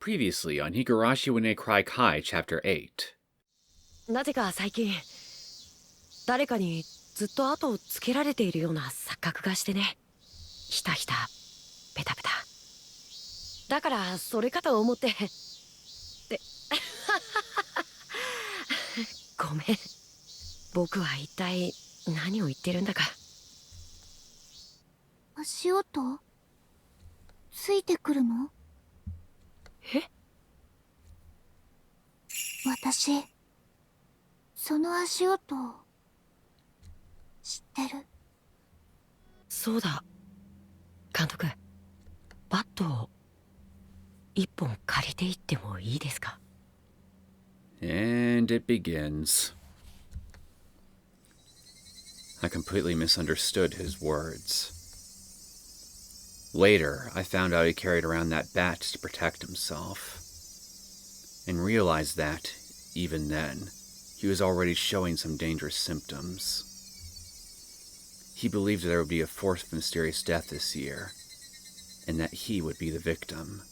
Previously on Higurashi when they cry Kai Chapter 8. なぜか最近誰かにずっと後をつけられているような錯覚がしてね。ひたひたペタペタだからそれかと思ってってごめん。僕は一体何を言ってるんだか。足音ついてくるの？え？私その足音知ってる。そうだ監督、バットを一本借りていってもいいですか？ And it begins. I completely misunderstood his words. Later, I found out he carried around that bat to protect himself, and realized that, even then, he was already showing some dangerous symptoms. He believed there would be a fourth mysterious death this year, and that he would be the victim.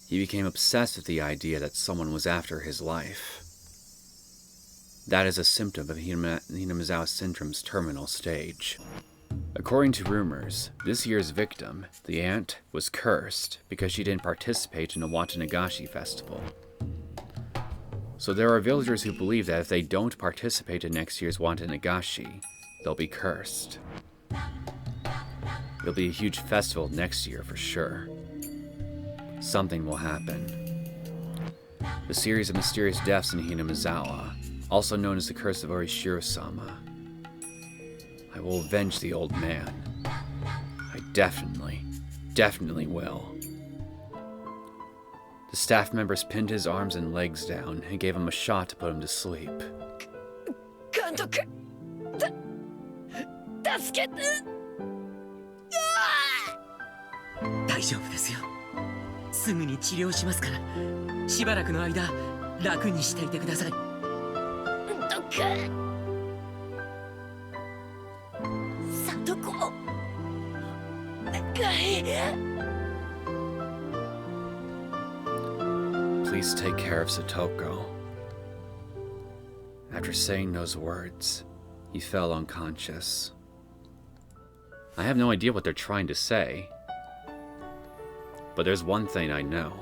He became obsessed with the idea that someone was after his life. That is a symptom of Hinamizawa syndrome's terminal stage. According to rumors, this year's victim, the ant, was cursed because she didn't participate in the Watanagashi festival. So there are villagers who believe that if they don't participate in next year's Watanagashi, they'll be cursed. It'll be a huge festival next year for sure. Something will happen. The series of mysterious deaths in Hinamizawa, also known as the Curse of Orishiro-sama. I will avenge the old man. I definitely will. The staff members pinned his arms and legs down and gave him a shot to put him to sleep. 監督、助けて。大丈夫ですよ。すぐに治療しますから、しばらくの間楽にしていてください。どっか里子、願い。Please take care of Satoko. After saying those words, he fell unconscious. I have no idea what they're trying to say. But there's one thing I know.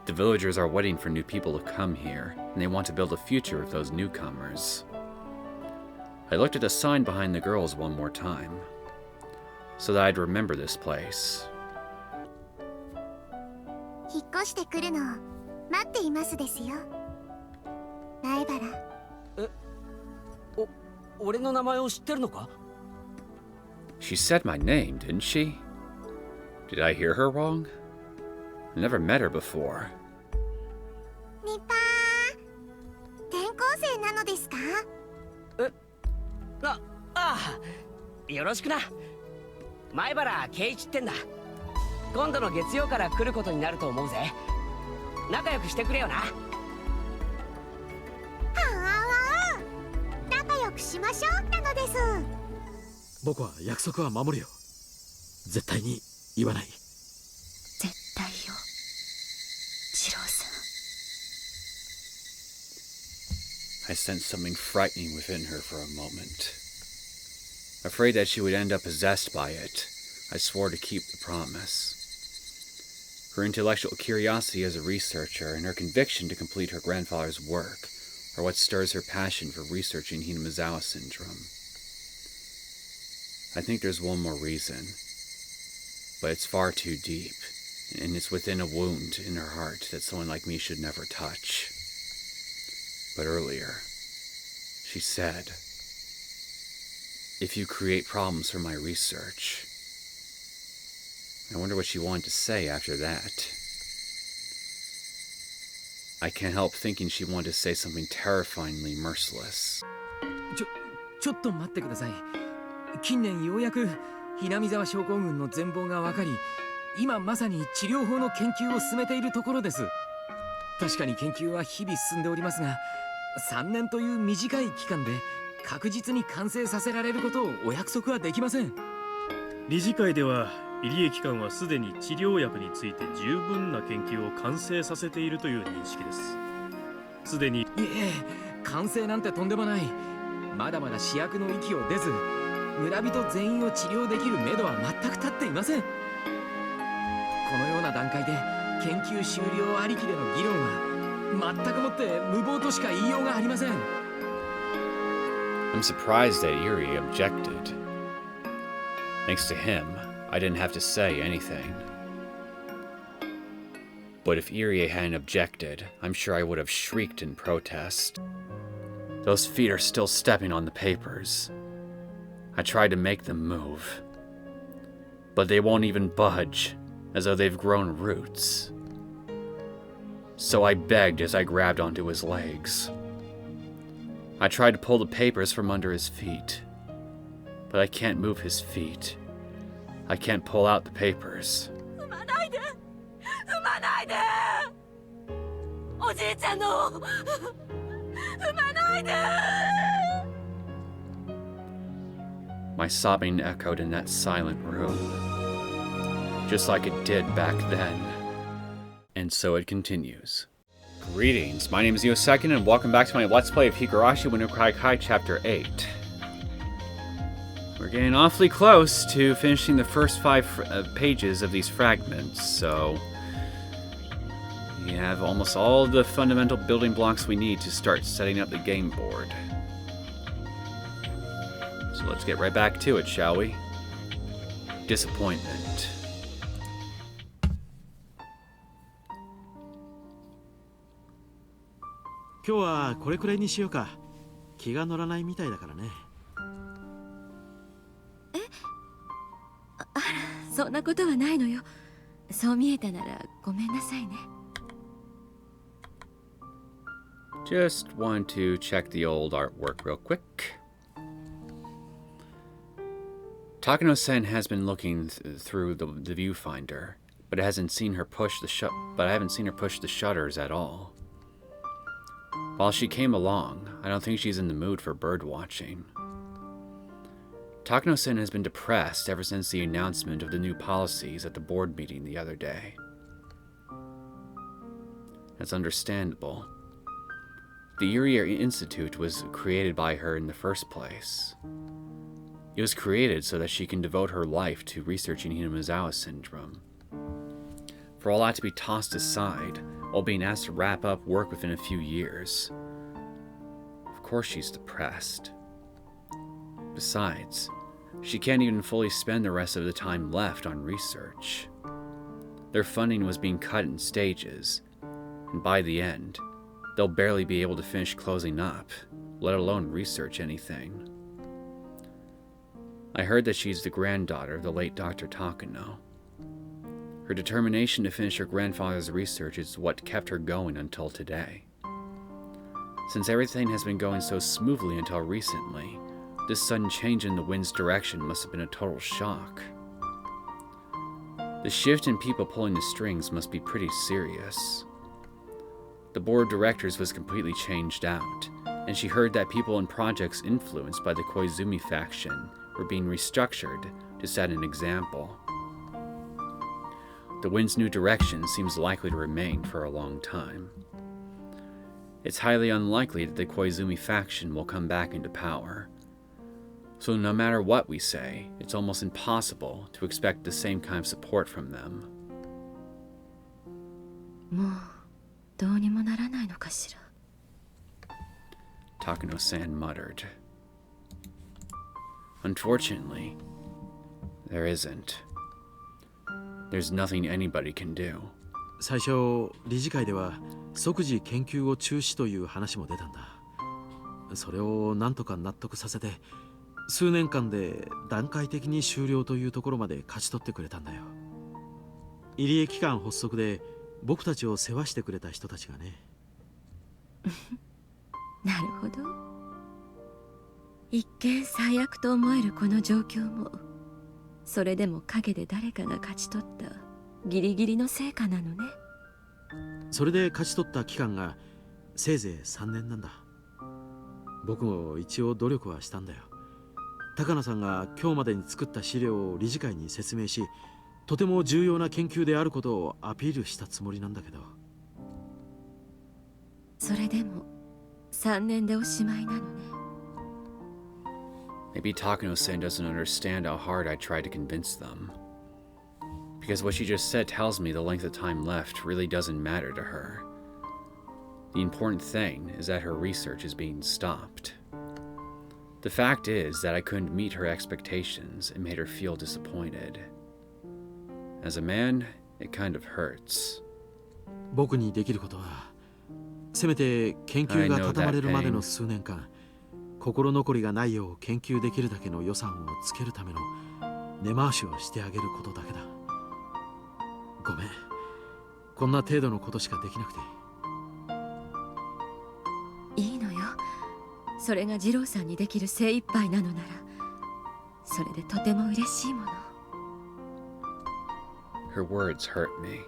The villagers are waiting for new people to come here, and they want to build a future with those newcomers. I looked at the sign behind the girls one more time, so that I'd remember this place. 引っ越してくるの待っていますですよ、苗原。俺の名前を知ってるのか？ She said my name, didn't she? Did I hear her wrong? I never met her before. ニパー、転校生なのですか？ああ、よろしくな。前原圭一ってんだ。今度の月曜から来ることになると思うぜ。仲良くしてくれよな。はあ、仲良くしましょうなのです。僕は約束は守るよ。絶対に言わない。絶対よ、次郎さん。I sensed something frightening within her for a moment. Afraid that she would end up possessed by it, I swore to keep the promise. Her intellectual curiosity as a researcher and her conviction to complete her grandfather's work are what stirs her passion for researching Hinamizawa syndrome. I think there's one more reason, but it's far too deep, and it's within a wound in her heart that someone like me should never touch. But earlier, she said, if you create problems for my research. I wonder what she wanted to say after that. I can't help thinking she wanted to say something terrifyingly merciless. ちょっと待ってください。近年ようやく南沢症候群の全貌が分かり、今まさに治療法の研究を進めているところです。確かに研究は日々進んでおりますが、3年という短い期間で確実に完成させられることをお約束はできません。理事会では入江機関はすでに治療薬について十分な研究を完成させているという認識です。すでにいえ、完成なんてとんでもない。まだまだ試薬の域を出ず、村人全員を治療できる目処は全く立っていません。このような段階で研究終了ありきでの議論は全くもって無謀としか言いようがありません。I'm surprised that Irie objected. Thanks to him, I didn't have to say anything. But if Irie hadn't objected, I'm sure I would have shrieked in protest. Those feet are still stepping on the papers. I tried to make them move, but they won't even budge, as though they've grown roots. So I begged as I grabbed onto his legs. I tried to pull the papers from under his feet, but I can't move his feet. I can't pull out the papers. 踏まないで、踏まないで、おじいちゃんの踏まないで。 My sobbing echoed in that silent room, just like it did back then. And so it continues. Greetings, my name is Neosekken, and welcome back to my Let's Play of Higurashi Winter Kai Chapter 8. We're getting awfully close to finishing the first 5 pages of these fragments, so we have almost all of the fundamental building blocks we need to start setting up the game board. So let's get right back to it, shall we? Disappointment. 今日はこれくらいにしようか。気が乗らないみたいだからね。そんなことはないのよ。そう見えたならごめんなさいね。 Just want to check the old artwork real quick. Takano-sen has been looking through the viewfinder, but I haven't seen her push the shutters at all. While she came along, I don't think she's in the mood for bird watching. Takano-sen has been depressed ever since the announcement of the new policies at the board meeting the other day. That's understandable. The Irie Institute was created by her in the first place. It was created so that she can devote her life to researching Hinamizawa syndrome. For all that to be tossed aside, while being asked to wrap up work within a few years. Of course she's depressed. Besides, she can't even fully spend the rest of the time left on research. Their funding was being cut in stages, and by the end, they'll barely be able to finish closing up, let alone research anything. I heard that she's the granddaughter of the late Dr. Takano. Her determination to finish her grandfather's research is what kept her going until today. Since everything has been going so smoothly until recently, this sudden change in the wind's direction must have been a total shock. The shift in people pulling the strings must be pretty serious. The board of directors was completely changed out, and she heard that people in projects influenced by the Koizumi faction were being restructured to set an example. The wind's new direction seems likely to remain for a long time. It's highly unlikely that the Koizumi faction will come back into power. So no matter what we say, it's almost impossible to expect the same kind of support from them. もうどうにもならないのかしら。 Takano-san muttered. Unfortunately, there isn't. There's nothing anybody can do. 最初理事会では即時研究を中止という話も出たんだ。それをなんとか納得させて数年間で段階的に終了というところまで勝ち取ってくれたんだよ。入江機関発足で僕たちを世話してくれた人たちがね。なるほど。一見最悪と思えるこの状況も、それでも陰で誰かが勝ち取ったギリギリの成果なのね。それで勝ち取った期間がせいぜい3年なんだ。僕も一応努力はしたんだよ。高野さんが今日までに作った資料を理事会に説明し、とても重要な研究であることをアピールしたつもりなんだけど。それでも3年でおしまいなのね。Maybe Takano-san doesn't understand how hard I tried to convince them. Because what she just said tells me the length of time left really doesn't matter to her. The important thing is that her research is being stopped. The fact is that I couldn't meet her expectations and made her feel disappointed. As a man, it kind of hurts. 僕にできることは、せめて研究が畳まれるまでの数年間、心残りがないよう研究できるだけの予算をつけるための根回しをしてあげることだけだ。ごめん、こんな程度のことしかできなくて。いいのよ。それが二郎さんにできる精一杯なのなら、それでとても嬉しいもの。Her words hurt me.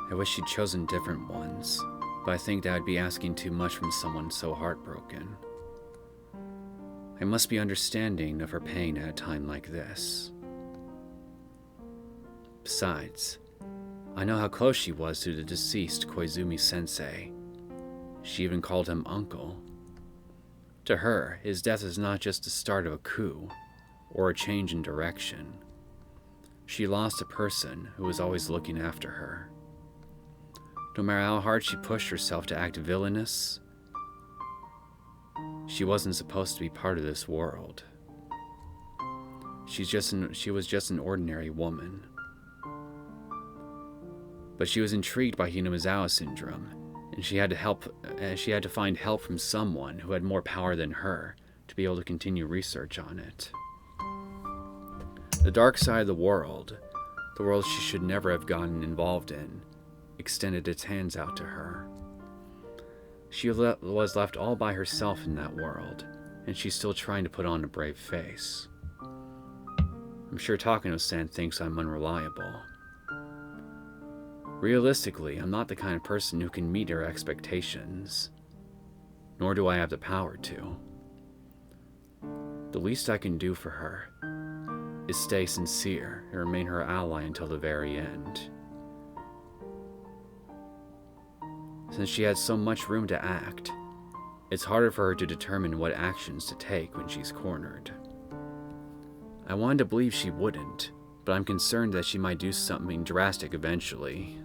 I wish she'd chosen different ones, but I think that would be asking too much from someone so heartbroken. I must be understanding of her pain at a time like this. Besides, I know how close she was to the deceased Koizumi-sensei. She even called him uncle. To her, his death is not just the start of a coup, or a change in direction. She lost a person who was always looking after her. No matter how hard she pushed herself to act villainous, she wasn't supposed to be part of this world. She was just an ordinary woman. But she was intrigued by Hinamizawa syndrome, and she had to find help from someone who had more power than her to be able to continue research on it. The dark side of the world she should never have gotten involved in, extended its hands out to her. She was left all by herself in that world, and she's still trying to put on a brave face. I'm sure Takano-san thinks I'm unreliable. Realistically, I'm not the kind of person who can meet her expectations, nor do I have the power to. The least I can do for her is stay sincere and remain her ally until the very end. Since she had so much room to act, it's harder for her to determine what actions to take when she's cornered. I wanted to believe she wouldn't, but I'm concerned that she might do something drastic eventually.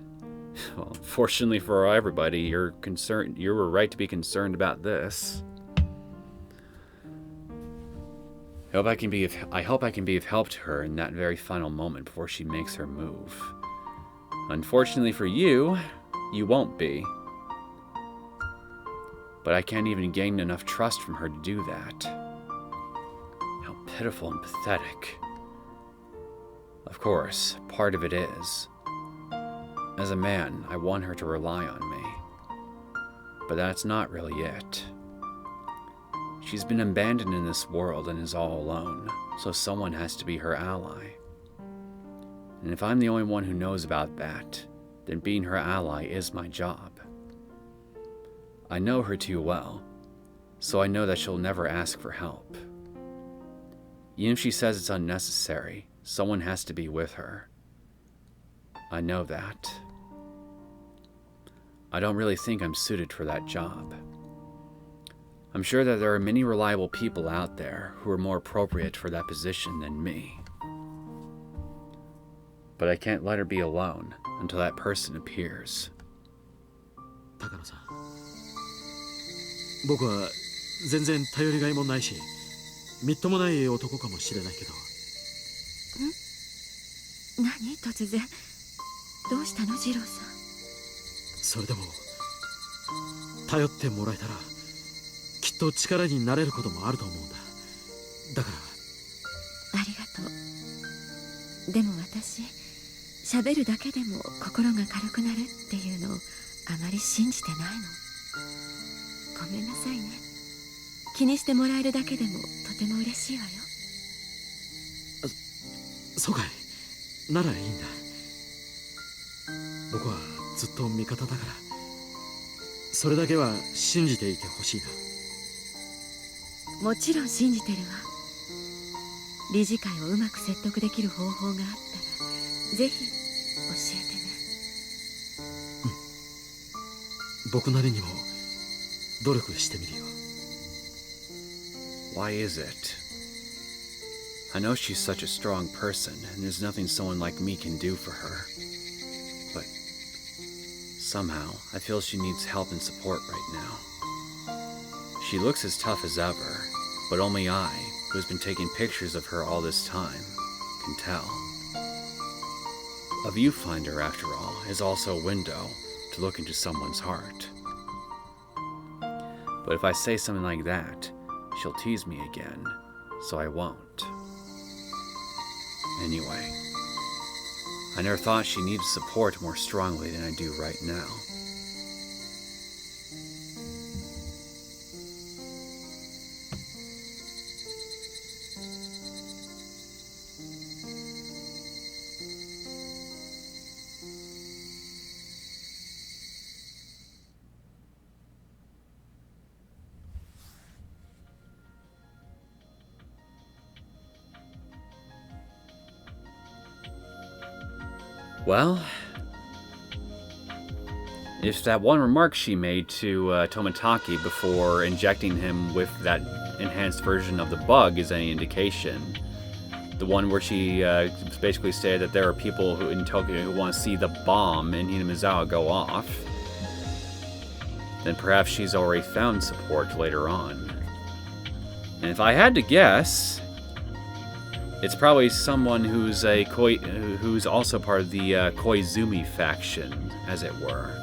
Well, fortunately for everybody, you were right to be concerned about this. I hope I can be of help to her in that very final moment before she makes her move. Unfortunately for you, you won't be. But I can't even gain enough trust from her to do that. How pitiful and pathetic. Of course, part of it is. As a man, I want her to rely on me. But that's not really it. She's been abandoned in this world and is all alone, so someone has to be her ally. And if I'm the only one who knows about that, then being her ally is my job. I know her too well, so I know that she'll never ask for help. Even if she says it's unnecessary, someone has to be with her. I know that. I don't really think I'm suited for that job. I'm sure that there are many reliable people out there who are more appropriate for that position than me. But I can't let her be alone until that person appears. 高野さん、僕は全然頼りがいもないし、みっともない男かもしれないけど。何突然。どうしたの二郎さん。それでも頼ってもらえたらきっと力になれることもあると思うんだ。だから。ありがとう。でも私、喋るだけでも心が軽くなるっていうのをあまり信じてないの。ごめんなさいね。気にしてもらえるだけでもとても嬉しいわよ。そうかい。ならいいんだ。僕はずっと味方だから、それだけは信じていてほしいな。もちろん信じてるわ。理事会をうまく説得できる方法があったらぜひ教えてね。僕なりにも努力してみるよ。 Why is it? I know she's such a strong person, and there's nothing someone like me can do for her. But somehow, I feel she needs help and support right now. She looks as tough as ever, but only I, who has been taking pictures of her all this time, can tell. A viewfinder, after all, is also a window to look into someone's heart. But if I say something like that, she'll tease me again, so I won't. Anyway, I never thought she needed support more strongly than I do right now. Well, if that one remark she made to Tomitaki before injecting him with that enhanced version of the bug is any indication, the one where she basically stated that there are people who in Tokyo who want to see the bomb in Hinamizawa go off, then perhaps she's already found support later on. And if I had to guess, it's probably someone who's who's also part of the Koizumi faction, as it were.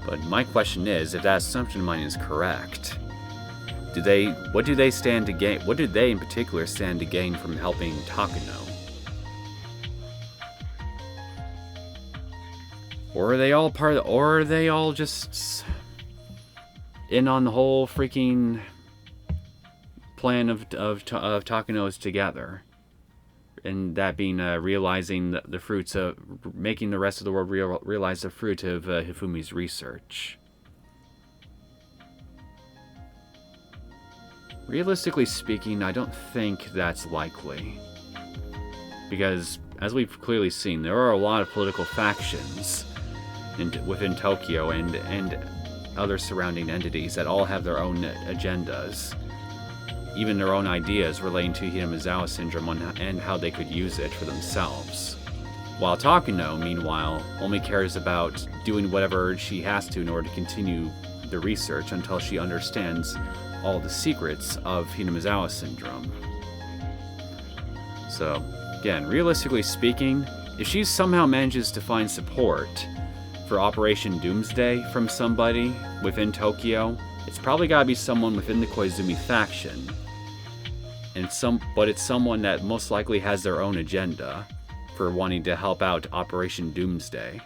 But my question is, if that assumption of mine is correct, what do they stand to gain? What do they in particular stand to gain from helping Takano? Or are they all or are they all just in on the whole freaking plan of Takano's together, and that being realizing the fruits of making the rest of the world realize the fruit of Hifumi's research. Realistically speaking, I don't think that's likely, because as we've clearly seen, there are a lot of political factions within Tokyo and other surrounding entities that all have their own agendas, even their own ideas relating to Hinamizawa syndrome and how they could use it for themselves. While Takano, meanwhile, only cares about doing whatever she has to in order to continue the research until she understands all the secrets of Hinamizawa syndrome. So, again, realistically speaking, if she somehow manages to find support for Operation Doomsday from somebody within Tokyo, it's probably gotta be someone within the Koizumi faction. But it's someone that most likely has their own agenda for wanting to help out Operation Doomsday.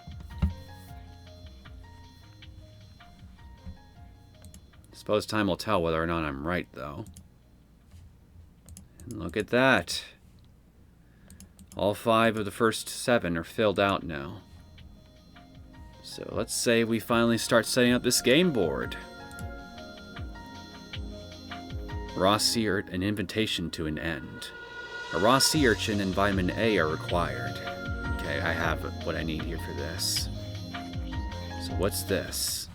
Suppose time will tell whether or not I'm right, though. And look at that. All 5 of the first 7 are filled out now. So let's say we finally start setting up this game board. Raw sea urchin, an invitation to an end. A raw sea urchin and vitamin A are required. Okay, I have what I need here for this. So what's this?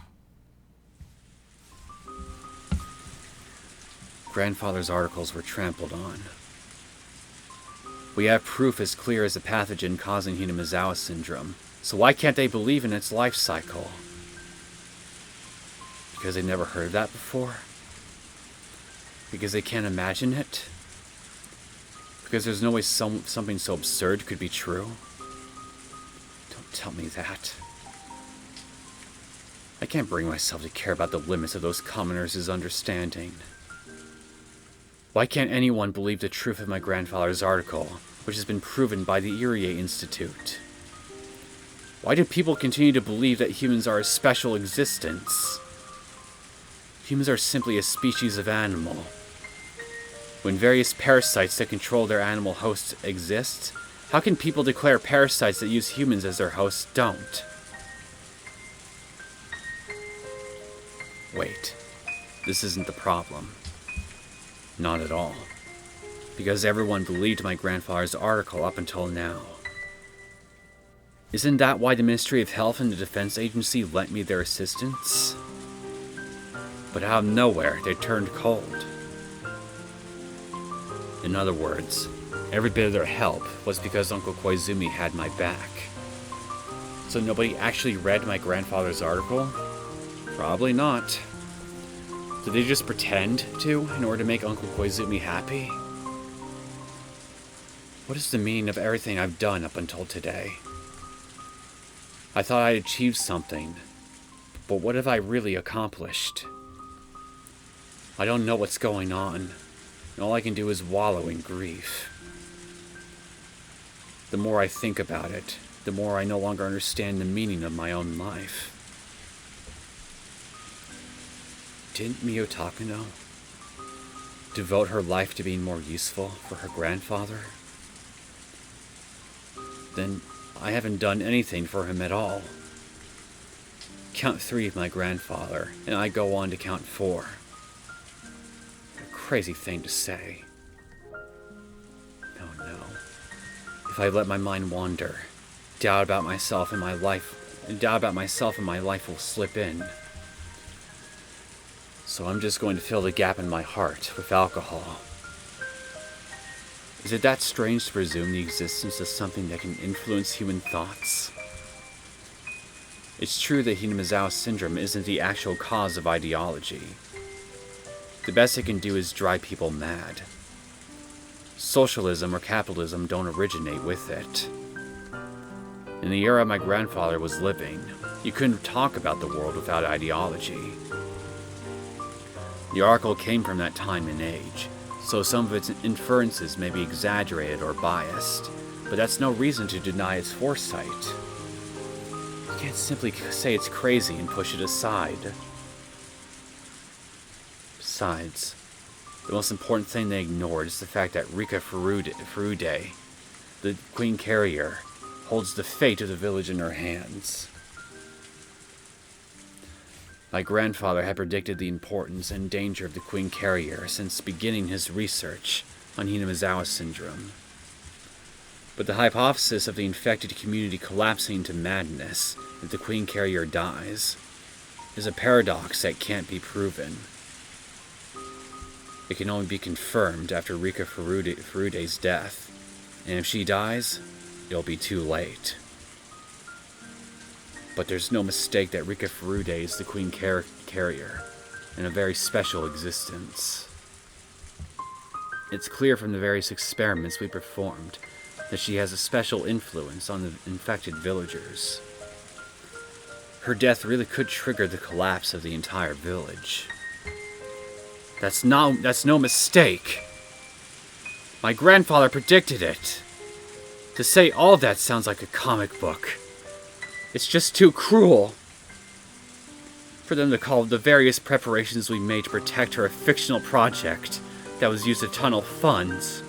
Grandfather's articles were trampled on. We have proof as clear as the pathogen causing Hinamizawa syndrome. So why can't they believe in its life cycle? Because they never heard that before? Because they can't imagine it? Because there's no way something so absurd could be true? Don't tell me that. I can't bring myself to care about the limits of those commoners' understanding. Why can't anyone believe the truth of my grandfather's article, which has been proven by the Irie Institute? Why do people continue to believe that humans are a special existence? Humans are simply a species of animal. When various parasites that control their animal hosts exist, how can people declare parasites that use humans as their hosts don't? Wait, this isn't the problem. Not at all. because everyone believed my grandfather's article up until now. Isn't that why the Ministry of Health and the Defense Agency lent me their assistance? But out of nowhere, they turned cold. In other words, every bit of their help was because Uncle Koizumi had my back. So nobody actually read my grandfather's article? Probably not. Did they just pretend to in order to make Uncle Koizumi happy? What is the meaning of everything I've done up until today? I thought I'd achieved something, but what have I really accomplished? I don't know what's going on, and all I can do is wallow in grief. The more I think about it, the more I no longer understand the meaning of my own life. Didn't Mio Takano devote her life to being more useful for her grandfather? Then I haven't done anything for him at all. Count 3 of my grandfather, and I go on to count 4. A crazy thing to say. No. If I let my mind wander, doubt about myself and my life will slip in. So I'm just going to fill the gap in my heart with alcohol. Is it that strange to presume the existence of something that can influence human thoughts? It's true that Hinamizawa syndrome isn't the actual cause of ideology. The best it can do is drive people mad. Socialism or capitalism don't originate with it. In the era my grandfather was living, you couldn't talk about the world without ideology. The article came from that time and age, so some of its inferences may be exaggerated or biased, but that's no reason to deny its foresight. You can't simply say it's crazy and push it aside. Besides, the most important thing they ignored is the fact that Rika Furude, the Queen Carrier, holds the fate of the village in her hands. My grandfather had predicted the importance and danger of the Queen Carrier since beginning his research on Hinamizawa syndrome. But the hypothesis of the infected community collapsing into madness if the Queen Carrier dies is a paradox that can't be proven. It can only be confirmed after Rika Furude's death, and if she dies, it'll be too late. But there's no mistake that Rika Furude is the Queen Carrier, and a very special existence. It's clear from the various experiments we performed that she has a special influence on the infected villagers. Her death really could trigger the collapse of the entire village. That's no mistake. My grandfather predicted it. To say all that sounds like a comic book. It's just too cruel for them to call the various preparations we made to protect her a fictional project that was used to tunnel funds.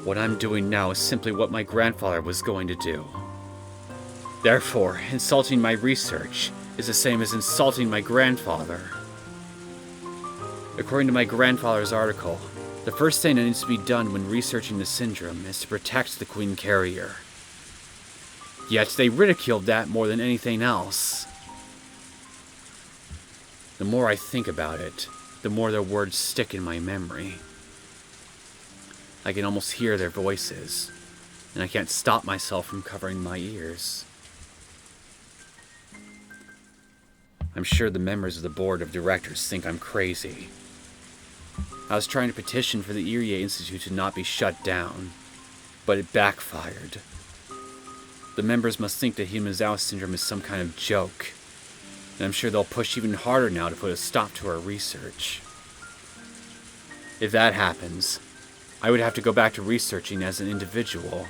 What I'm doing now is simply what my grandfather was going to do. Therefore, insulting my research is the same as insulting my grandfather. According to my grandfather's article, the first thing that needs to be done when researching the syndrome is to protect the Queen Carrier. Yet they ridiculed that more than anything else. The more I think about it, the more their words stick in my memory. I can almost hear their voices, and I can't stop myself from covering my ears. I'm sure the members of the board of directors think I'm crazy. I was trying to petition for the Irie Institute to not be shut down, but it backfired. The members must think that Hinamizawa syndrome is some kind of joke, and I'm sure they'll push even harder now to put a stop to our research. If that happens, I would have to go back to researching as an individual.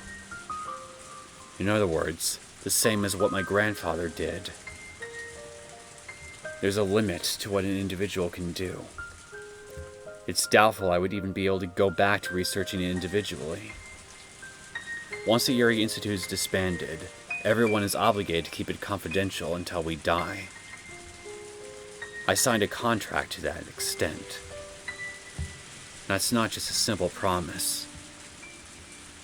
In other words, the same as what my grandfather did. There's a limit to what an individual can do. It's doubtful I would even be able to go back to researching it individually. Once the Irie Institute is disbanded, everyone is obligated to keep it confidential until we die. I signed a contract to that extent. That's not just a simple promise.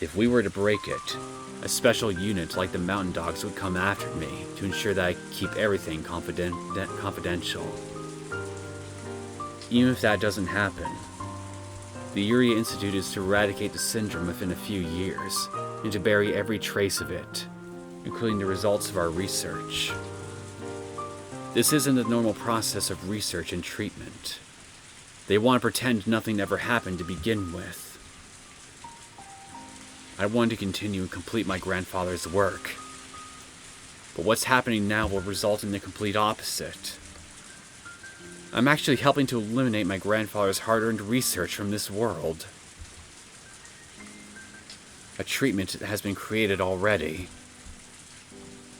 If we were to break it, a special unit like the Mountain Dogs would come after me to ensure that I keep everything confidential. Even if that doesn't happen, the Yuri Institute is to eradicate the syndrome within a few years, and to bury every trace of it, including the results of our research. This isn't the normal process of research and treatment. They want to pretend nothing ever happened to begin with. I wanted to continue and complete my grandfather's work. But what's happening now will result in the complete opposite. I'm actually helping to eliminate my grandfather's hard-earned research from this world. A treatment has been created already.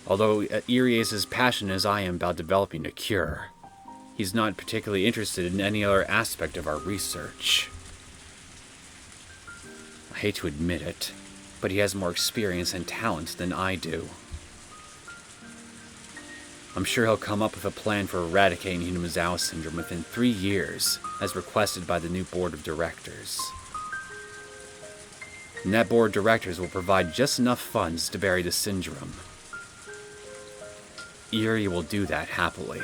Although Irie is as passionate as I am about developing a cure, he's not particularly interested in any other aspect of our research. I hate to admit it, but he has more experience and talent than I do. I'm sure he'll come up with a plan for eradicating Hinamizawa syndrome within 3 years, as requested by the new board of directors. And that board of directors will provide just enough funds to bury the syndrome. Irie will do that happily.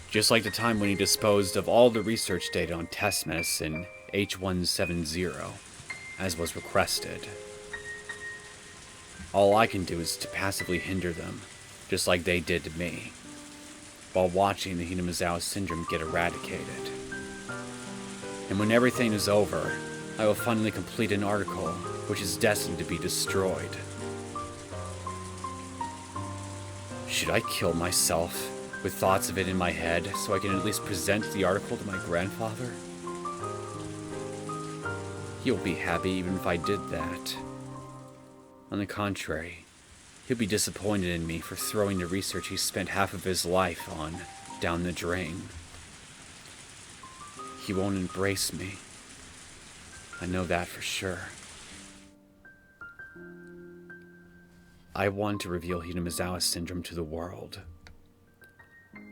Just like the time when he disposed of all the research data on test medicine H170, as was requested. All I can do is to passively hinder them, just like they did to me, while watching the Hinamizawa syndrome get eradicated. And when everything is over, I will finally complete an article which is destined to be destroyed. Should I kill myself with thoughts of it in my head so I can at least present the article to my grandfather? He'll be happy even if I did that. On the contrary, he'll be disappointed in me for throwing the research he spent half of his life on down the drain. He won't embrace me. I know that for sure. I want to reveal Hinamizawa syndrome to the world.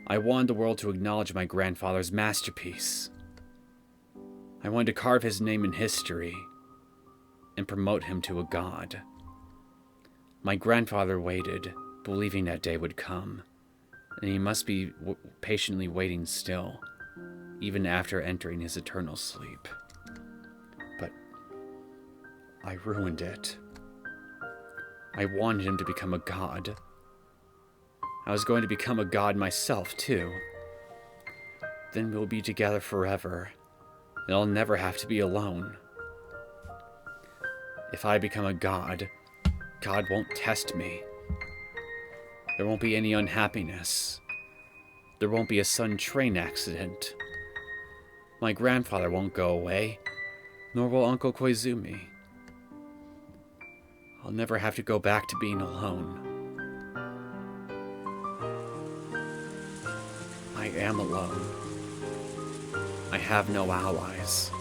I wanted the world to acknowledge my grandfather's masterpiece. I wanted to carve his name in history and promote him to a god. My grandfather waited, believing that day would come, and he must be patiently waiting still, even after entering his eternal sleep. But I ruined it. I wanted him to become a god. I was going to become a god myself, too. Then we'll be together forever, and I'll never have to be alone. If I become a god, God won't test me. There won't be any unhappiness. There won't be a sudden train accident. My grandfather won't go away, nor will Uncle Koizumi. I'll never have to go back to being alone. I am alone. I have no allies.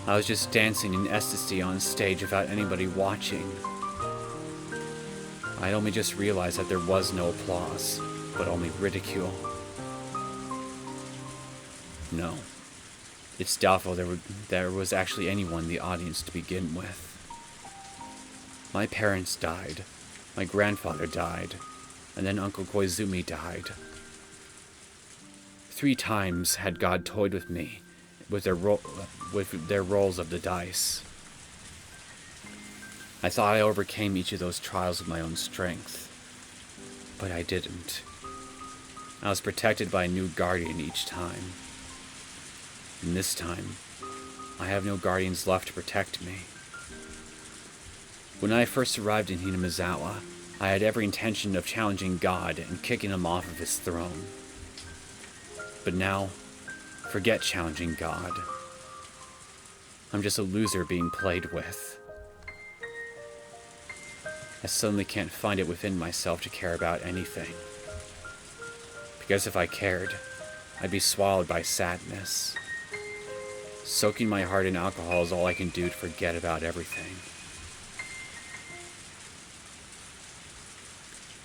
I was just dancing in ecstasy on stage without anybody watching. I'd only just realized that there was no applause, but only ridicule. No. It's doubtful there was actually anyone in the audience to begin with. My parents died, my grandfather died, and then Uncle Koizumi died. 3 times had God toyed with me with their rolls of the dice. I thought I overcame each of those trials with my own strength, but I didn't. I was protected by a new guardian each time. And this time, I have no guardians left to protect me. When I first arrived in Hinamizawa, I had every intention of challenging God and kicking him off of his throne. But now, forget challenging God. I'm just a loser being played with. I suddenly can't find it within myself to care about anything. Because if I cared, I'd be swallowed by sadness. Soaking my heart in alcohol is all I can do to forget about everything.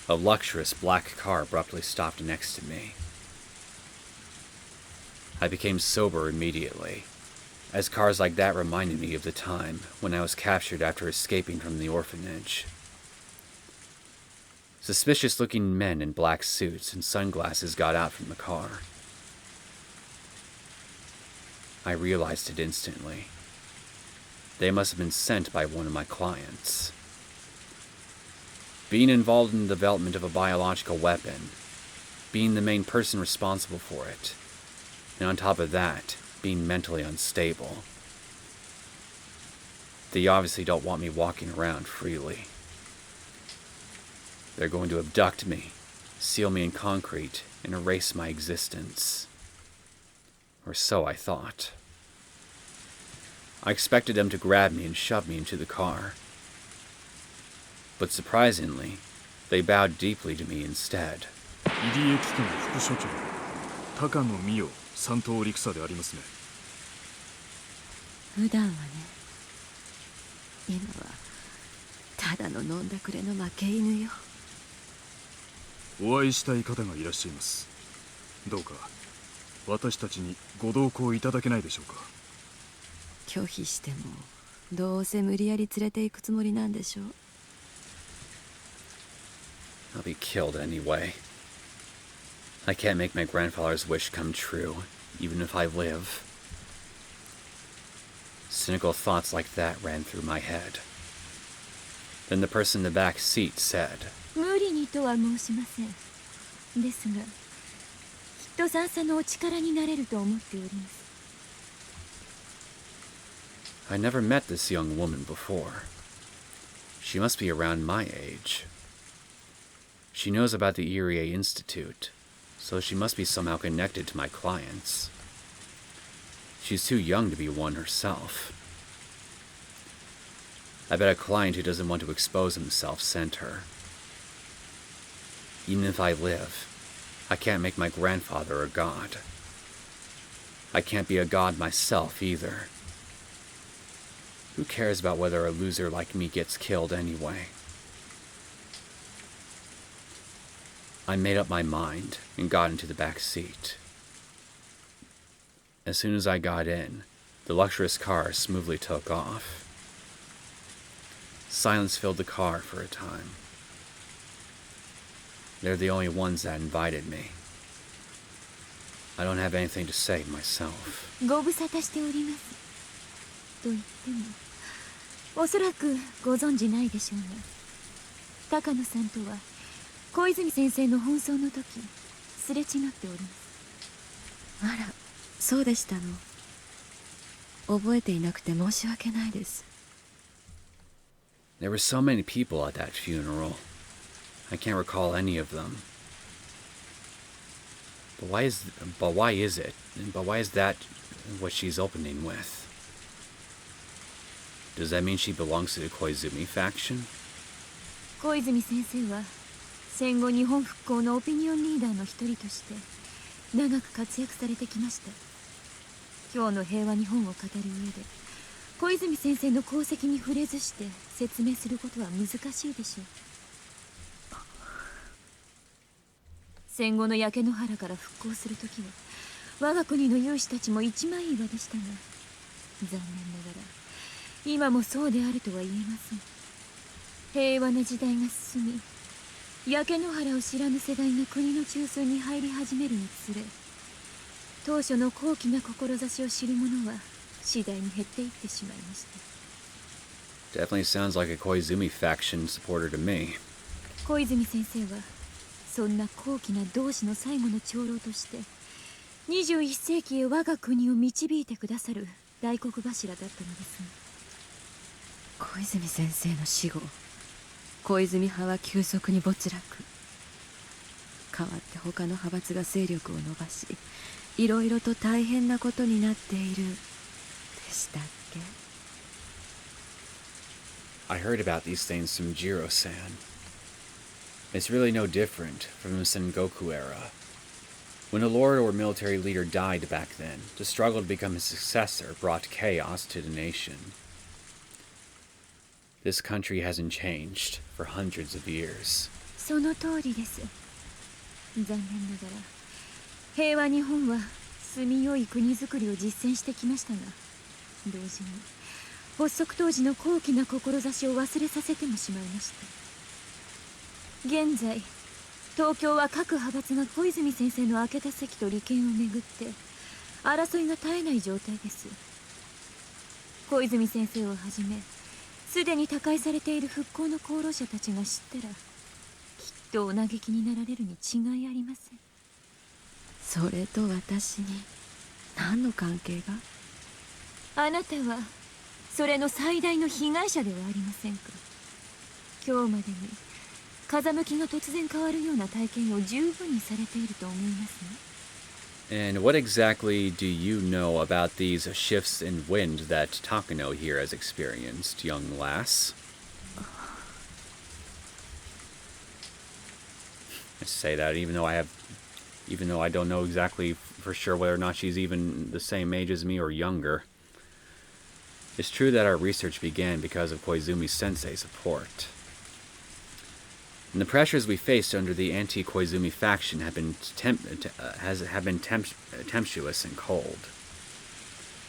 A luxurious black car abruptly stopped next to me. I became sober immediately, as cars like that reminded me of the time when I was captured after escaping from the orphanage. Suspicious-looking men in black suits and sunglasses got out from the car. I realized it instantly. They must have been sent by one of my clients. Being involved in the development of a biological weapon, being the main person responsible for it, and on top of that, being mentally unstable. They obviously don't want me walking around freely. They're going to abduct me, seal me in concrete, and erase my existence. Or so I thought. I expected them to grab me and shove me into the car. But surprisingly, they bowed deeply to me instead. 入江機関副所長高野美代三等陸佐でありますね。普段はね、今はただの飲んだくれの負け犬よ。お会いしたい方がいらっしゃいます。どうか私たちにご同行いただけないでしょうか。拒否してもどうせ無理やり連れて行くつもりなんでしょう。I'll be killed anyway. I can't make my grandfather's wish come true, even if I live. Cynical thoughts like that ran through my head. Then the person in the back seat said, 無理にとは申しません。ですが、きっと三叉のお力になれると思っております。I never met this young woman before. She must be around my age. She knows about the Irie Institute, so she must be somehow connected to my clients. She's too young to be one herself. I bet a client who doesn't want to expose himself sent her. Even if I live, I can't make my grandfather a god. I can't be a god myself either. Who cares about whether a loser like me gets killed anyway? I made up my mind and got into the back seat. As soon as I got in, the luxurious car smoothly took off. Silence filled the car for a time. They're the only ones that invited me. I don't have anything to say myself. ご無沙汰しております。と言っても、おそらくご存じないでしょうが、高野さんとは小泉先生の奔走の時、すれ違っております。あら、そうでしたの。覚えていなくて申し訳ないです。There were so many people at that funeral. I can't recall any of them. But why is that what she's opening with? Does that mean she belongs to the Koizumi faction? 小泉先生は戦後日本復興のオピニオンリーダーの一人として長く活躍されてきました。今日の平和日本を語る上で小泉先生の功績に触れずして説明することは難しいでしょう。戦後の焼け野原から復興するときは我が国の有志たちも一枚岩でしたが、残念ながら今もそうであるとは言えません。平和な時代が進み、焼け野原を知らぬ世代が国の中枢に入り始めるにつれ、当初の高貴な志を知る者は次第に減っていってしまいました。Definitely sounds like a Koizumi faction supporter to me. 小泉先生はそんな高貴な同志の最後の長老として21世紀へ我が国を導いてくださる大黒柱だったのですが、小泉先生の死後、小泉派は急速に没落。代わって他の派閥が勢力を伸ばし、いろいろと大変なことになっているでしたっけ？ I heard about these things from Jiro-san. It's really no different from the Sengoku era. When a lord or military leader died back then, the struggle to become his successor brought chaos to the nation. This country hasn't changed for hundreds of years. その通りです。残念ながら平和日本は住みよい国づくりを実践してきましたが、同時に発足当時の高貴な志を忘れさせてもしまいました。現在東京は各派閥が小泉先生の空けた席と利権をめぐって争いが絶えない状態です。小泉先生をはじめすでに他界されている復興の功労者たちが知ったら、きっとお嘆きになられるに違いありません。それと私に何の関係が？あなたはそれの最大の被害者ではありませんか。今日までに風向きが突然変わるような体験を十分にされていると思いますね。And what exactly do you know about these shifts in wind that Takano here has experienced, young lass? I say that even though I don't know exactly for sure whether or not she's even the same age as me or younger. It's true that our research began because of Koizumi Sensei's support. And the pressures we faced under the anti-Koizumi faction have been tempestuous and cold.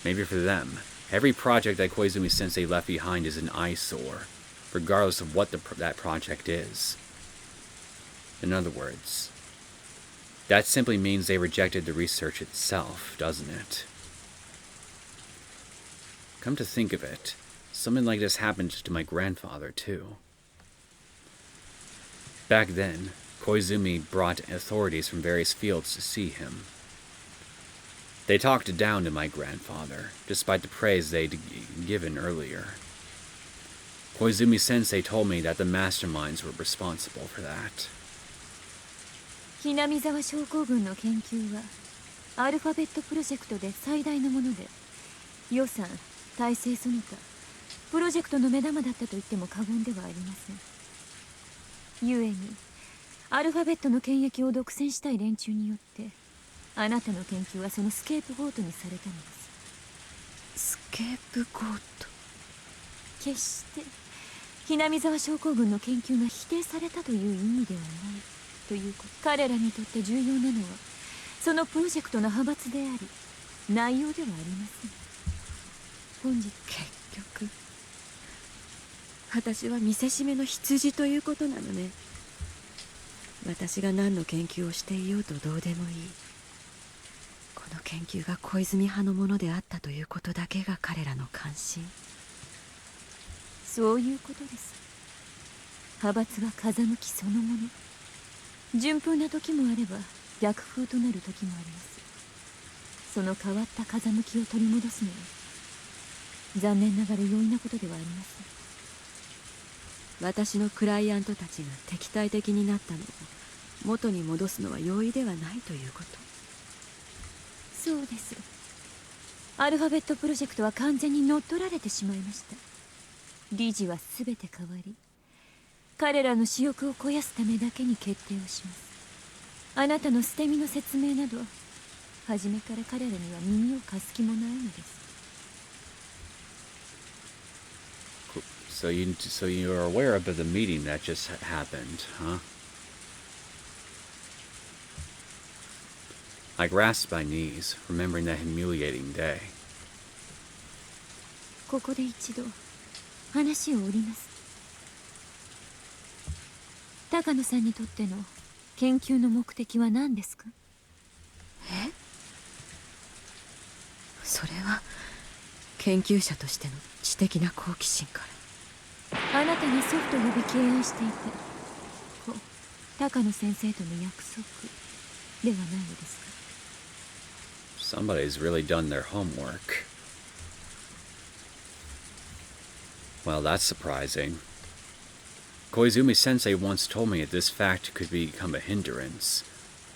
Maybe for them, every project that Koizumi Sensei left behind is an eyesore, regardless of what that project is. In other words, that simply means they rejected the research itself, doesn't it? Come to think of it, something like this happened to my grandfather, too. Back then, Koizumi brought authorities from various fields to see him. They talked down to my grandfather, despite the praise they'd given earlier. Koizumi Sensei told me that the masterminds were responsible for that. ひなみ沢症候群の研究はアルファベットプロジェクトで最大のもので、予算、体制その他プロジェクトの目玉だったと言っても過言ではありません。ゆえにアルファベットの権益を独占したい連中によってあなたの研究はそのスケープゴートにされたのです。スケープゴート？決してひなみ沢症候群の研究が否定されたという意味ではないということ。彼らにとって重要なのはそのプロジェクトの派閥であり内容ではありません。本日結局私は見せしめの羊ということなのね。私が何の研究をしていようとどうでもいい。この研究が小泉派のものであったということだけが彼らの関心。そういうことです。派閥は風向きそのもの。順風な時もあれば逆風となる時もあります。その変わった風向きを取り戻すのは残念ながら容易なことではありません。私のクライアントたちが敵対的になったのを元に戻すのは容易ではないということ。そうです。アルファベットプロジェクトは完全に乗っ取られてしまいました。理事は全て変わり、彼らの私欲を肥やすためだけに決定をします。あなたの捨て身の説明など初めから彼らには耳を貸す気もないのです。So you're aware of the meeting that just happened, huh? I grasped my knees, remembering that humiliating day. ここで一度話を折ります。高野さんにとっての研究の目的は何ですか？え？それは研究者としての知的な好奇心から。あなたに祖父と呼び敬愛していた高野先生との約束ではないのですか？ Somebody's really done their homework. Well, that's surprising. Koizumi Sensei once told me that this fact could become a hindrance,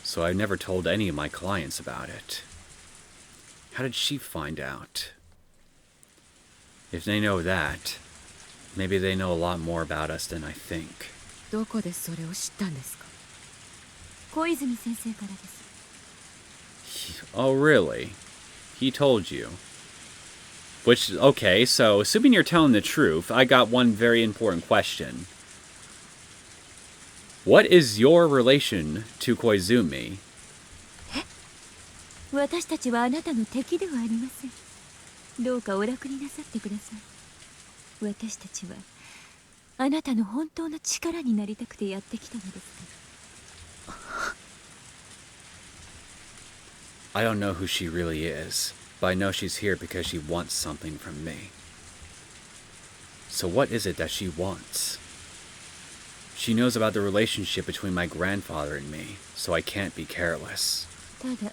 so I've never told any of my clients about it. How did she find out? If they know that, maybe they know a lot more about us than I think. どこでそれを知ったんですか？小泉先生からです。Oh, really? He told you? Which, okay, so assuming you're telling the truth, I got one very important question. What is your relation to Koizumi? 私たちはあなたの敵ではありません。どうかお楽になさってください。私たちはあなたの本当の力になりたくてやってきたのですから。 I don't know who she really is, but I know she's here because she wants something from me. So what is it that she wants? She knows about the relationship between my grandfather and me, so I can't be careless. ただ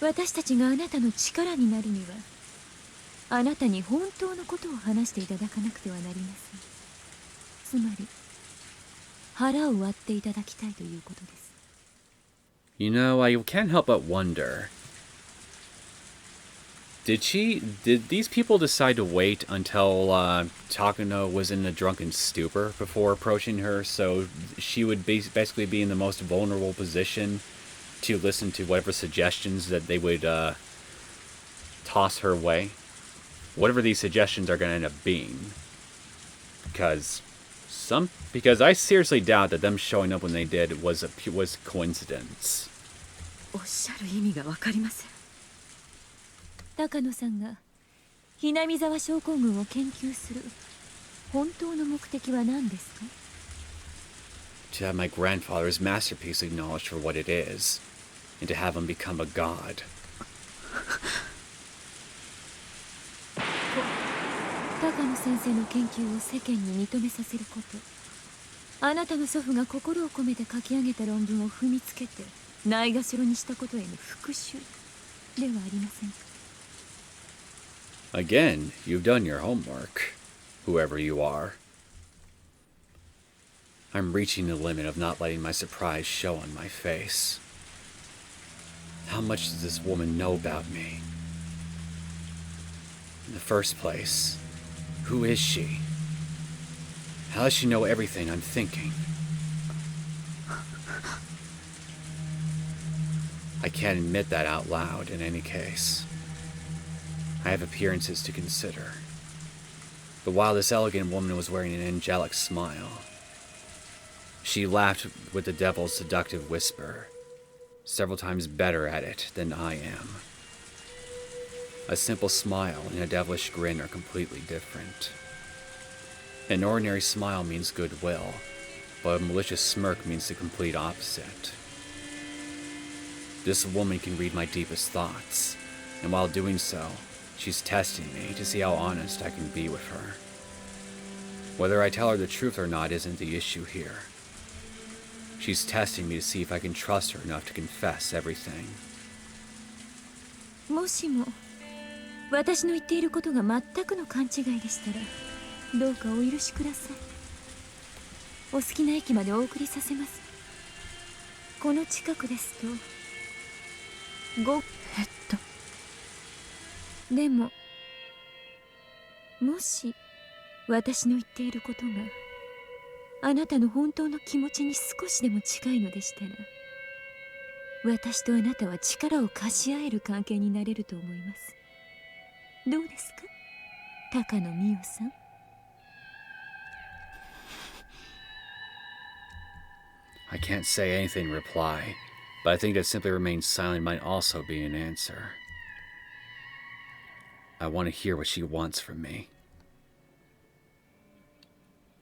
私たちがあなたの力になるにはあなたに本当のことを話していただかなくてはなりません。つまり腹を割っていただきたいということです。 You know, I can't help but wonder. Did these people decide to wait until Takano was in a drunken stupor before approaching her, so she would basically be in the most vulnerable position to listen to whatever suggestions that they would toss her way? Whatever these suggestions are going to end up being. Because I seriously doubt that them showing up when they did was coincidence. おっしゃる意味がわかりません。高野さんがひなみ沢症候群を研究する本当の目的は何ですか？ To have my grandfather's masterpiece acknowledged for what it is, and to have him become a god. 高野先生の研究を世間に認めさせること、あなたの祖父が心を込めて書き上げた論文を踏みつけてないがしろにしたことへの復讐ではありませんか？ Again, you've done your homework, whoever you are. I'm reaching the limit of not letting my surprise show on my face. How much does this woman know about me? In the first place, who is she? How does she know everything I'm thinking? I can't admit that out loud in any case. I have appearances to consider. But while this elegant woman was wearing an angelic smile, she laughed with the devil's seductive whisper, several times better at it than I am. A simple smile and a devilish grin are completely different. An ordinary smile means goodwill, but a malicious smirk means the complete opposite. This woman can read my deepest thoughts, and while doing so, she's testing me to see how honest I can be with her. Whether I tell her the truth or not isn't the issue here. She's testing me to see if I can trust her enough to confess everything. もしも私の言っていることが全くの勘違いでしたらどうかお許しください。お好きな駅までお送りさせます。この近くですとでももし私の言っていることがあなたの本当の気持ちに少しでも近いのでしたら私とあなたは力を貸し合える関係になれると思います。どうですか、高野美代さん。I can't say anything in reply, but I think that simply remaining silent might also be an answer. I want to hear what she wants from me.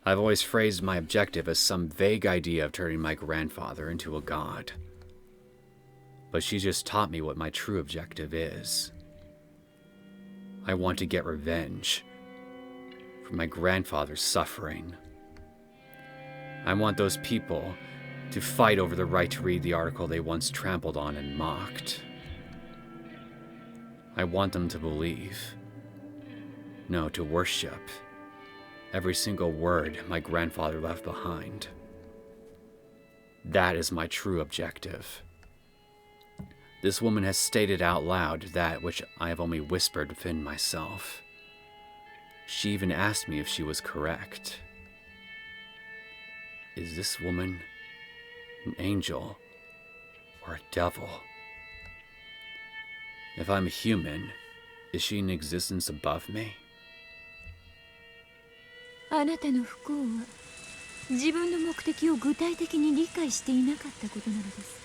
I've always phrased my objective as some vague idea of turning my grandfather into a god. But she just taught me what my true objective is. I want to get revenge for my grandfather's suffering. I want those people to fight over the right to read the article they once trampled on and mocked. I want them to believe, no, to worship, every single word my grandfather left behind. That is my true objective. This woman has stated out loud that which I have only whispered within myself. She even asked me if she was correct. Is this woman an angel or a devil? If I'm a human, is she in existence above me? あなたの不幸は自分の目的を具体的に理解していなかったことなのです。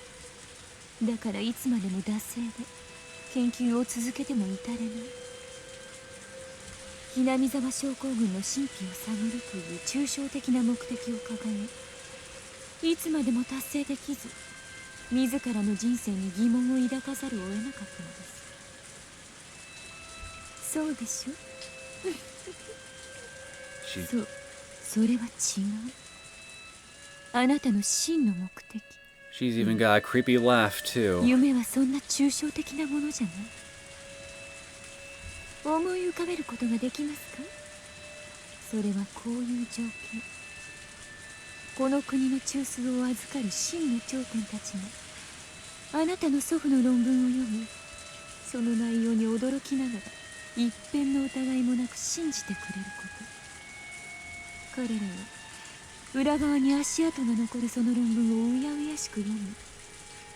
だからいつまでも惰性で研究を続けても至れない。ひなみ沢症候群の神秘を探るという抽象的な目的を掲げ、いつまでも達成できず、自らの人生に疑問を抱かざるを得なかったのです。そうでしょそう、それは違う。あなたの真の目的。She's even got a creepy laugh, too. 夢はそんな抽象的なものじゃない。思い浮かべることができますか？それはこういう条件。この国の中枢を預かる真の頂点たちがあなたの祖父の論文を読み、その内容に驚きながら一片の疑いもなく信じてくれること。彼らは裏側に足跡が残るその論文をうやうやしく読み、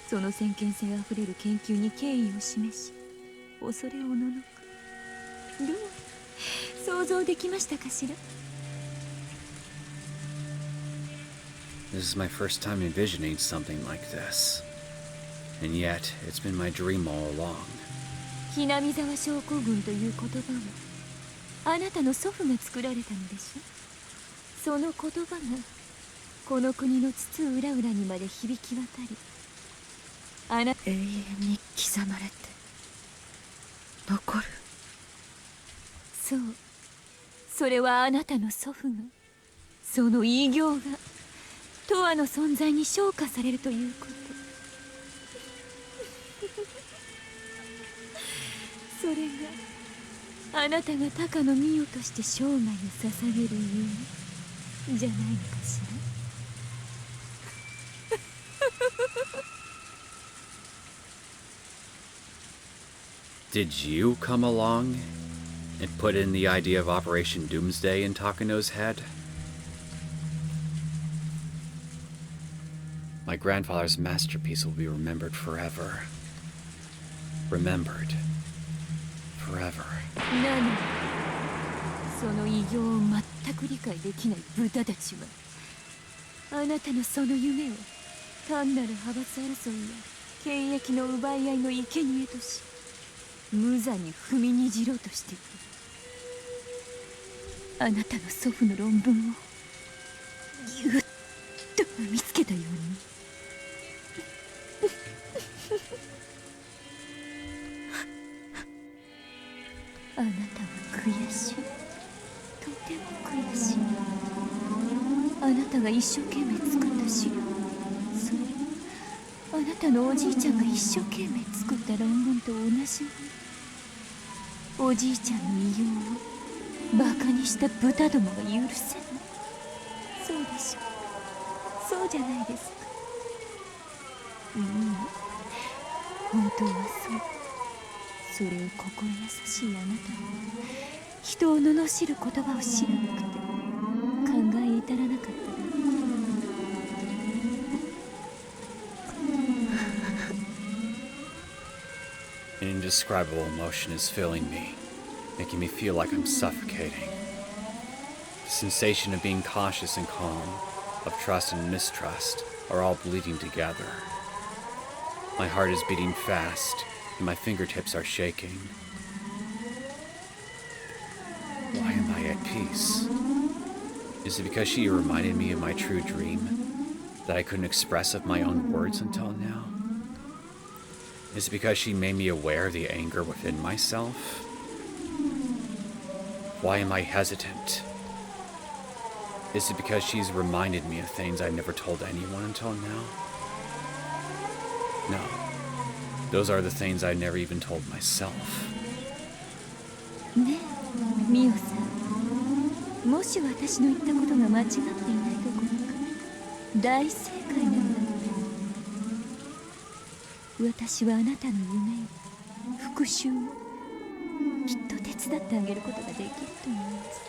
その先見性あふれる研究に敬意を示し、恐れをおののく。どう想像できましたかしら？ This is my first time envisioning something like this. And yet, it's been my dream all along. ひなみ沢症候群という言葉はあなたの祖父が作られたのでしょ。その言葉がこの国の津々浦々にまで響き渡り、永遠に刻まれて残る。そう、それはあなたの祖父が、その偉業が永遠の存在に昇華されるということ。それがあなたが高の御代として生涯を捧げる夢じゃないのかしら。Did you come along and put in the idea of Operation Doomsday in Takano's head? My grandfather's masterpiece will be remembered forever. Remembered forever. なのに、その偉業を全く理解できない豚たちは、あなたのその夢を単なる派閥争いや権益の奪い合いの生贄とし、無残に踏みにじろうとしている。あなたの祖父の論文をぎゅっと踏みつけたように。あなたは悔しい。とても悔しい。あなたが一生懸命作った資料、それはあなたのおじいちゃんが一生懸命作った論文と同じもの。おじいちゃんの偉業をバカにした豚どもが許せない。そうでしょう。そうじゃないですか。本当はそう。それを心優しいあなたは人を罵る言葉を知らなくて考え至らなかった。An indescribable emotion is filling me, making me feel like I'm suffocating. The sensation of being cautious and calm, of trust and mistrust, are all bleeding together. My heart is beating fast, and my fingertips are shaking. Why am I at peace? Is it because she reminded me of my true dream that I couldn't express of my own words until now? Is it because she made me aware of the anger within myself? Why am I hesitant? Is it because she's reminded me of things I never told anyone until now? No. Those are the things I never even told myself. ねえ、ミオさん。もし私の言ったことが間違っていないどころか大正解なのだって。私はあなたの夢を、復讐をきっと手伝ってあげることができると思います。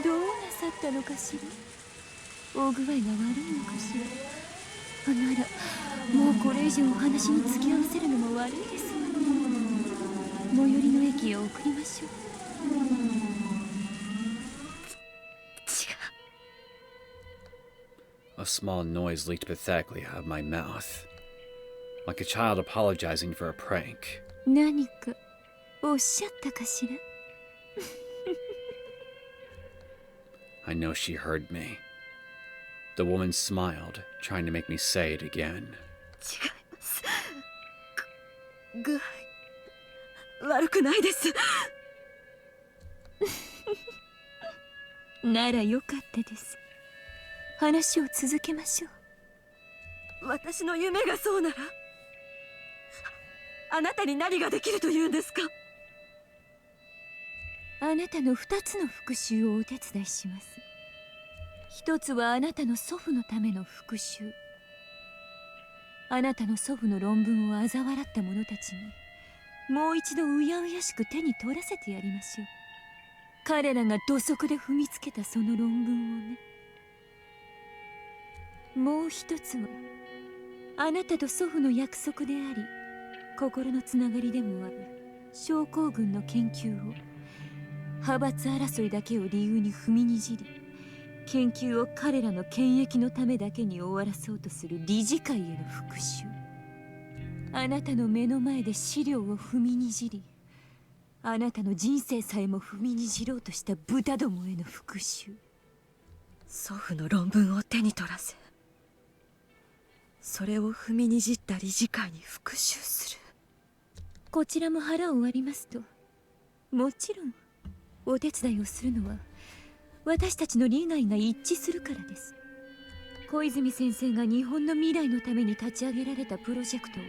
どうなさったのかしら。大具合が悪いのかしら。ならもうこれ以上お話に付き合わせるのも悪いですわね。最寄りの駅へ送りましょう。違 small noise leaked pathetically out of my mouth, like a child apologizing for a prank. 何かおっしゃったかしら I know she heard me. The woman smiled, trying to make me say it again. 違います。具合悪くないです。ならよかったです。話を続けましょう。私の夢がそうなら、あなたに何ができるというんですか？あなたの2つの復讐をお手伝いします。一つはあなたの祖父のための復讐。あなたの祖父の論文を嘲笑った者たちにもう一度うやうやしく手に取らせてやりましょう。彼らが土足で踏みつけたその論文をね。もう一つはあなたと祖父の約束であり心のつながりでもある症候群の研究を派閥争いだけを理由に踏みにじり、研究を彼らの権益のためだけに終わらそうとする理事会への復讐。あなたの目の前で資料を踏みにじり、あなたの人生さえも踏みにじろうとした豚どもへの復讐。祖父の論文を手に取らせ、それを踏みにじった理事会に復讐する。こちらも腹を割りますと、もちろんお手伝いをするのは私たちの利害が一致するからです。小泉先生が日本の未来のために立ち上げられたプロジェクトを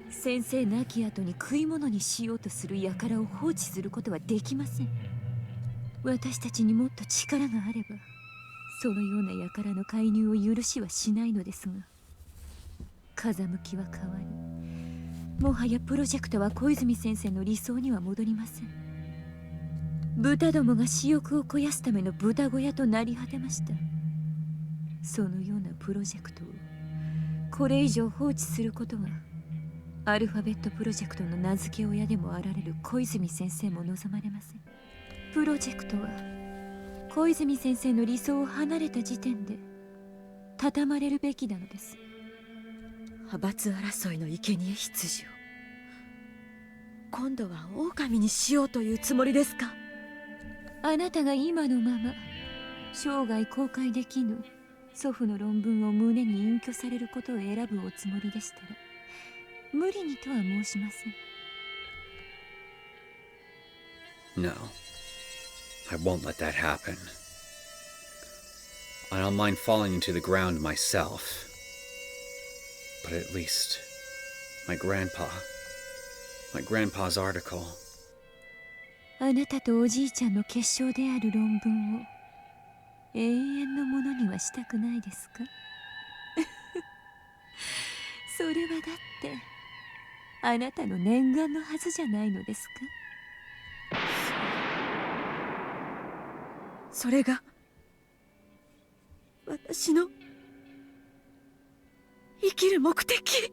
先生亡き後に食い物にしようとする輩を放置することはできません。私たちにもっと力があればそのような輩の介入を許しはしないのですが、風向きは変わり、もはやプロジェクトは小泉先生の理想には戻りません。豚どもが私欲を肥やすための豚小屋となり果てました。そのようなプロジェクトをこれ以上放置することがアルファベットプロジェクトの名付け親でもあられる小泉先生も望まれません。プロジェクトは小泉先生の理想を離れた時点で畳まれるべきなのです。派閥争いの生贄羊を今度は狼にしようというつもりですか？あなたが今のまま生涯公開できぬ祖父の論文を胸に隠居されることを選ぶおつもりでしたら、無理にとは申しません。 No, I won't let that happen. I don't mind falling into the ground myself. But at least, my grandpa's article. あなたとおじいちゃんの結晶である論文を永遠のものにはしたくないですか？それはだってあなたの念願のはずじゃないのですか？それが私の生きる目的。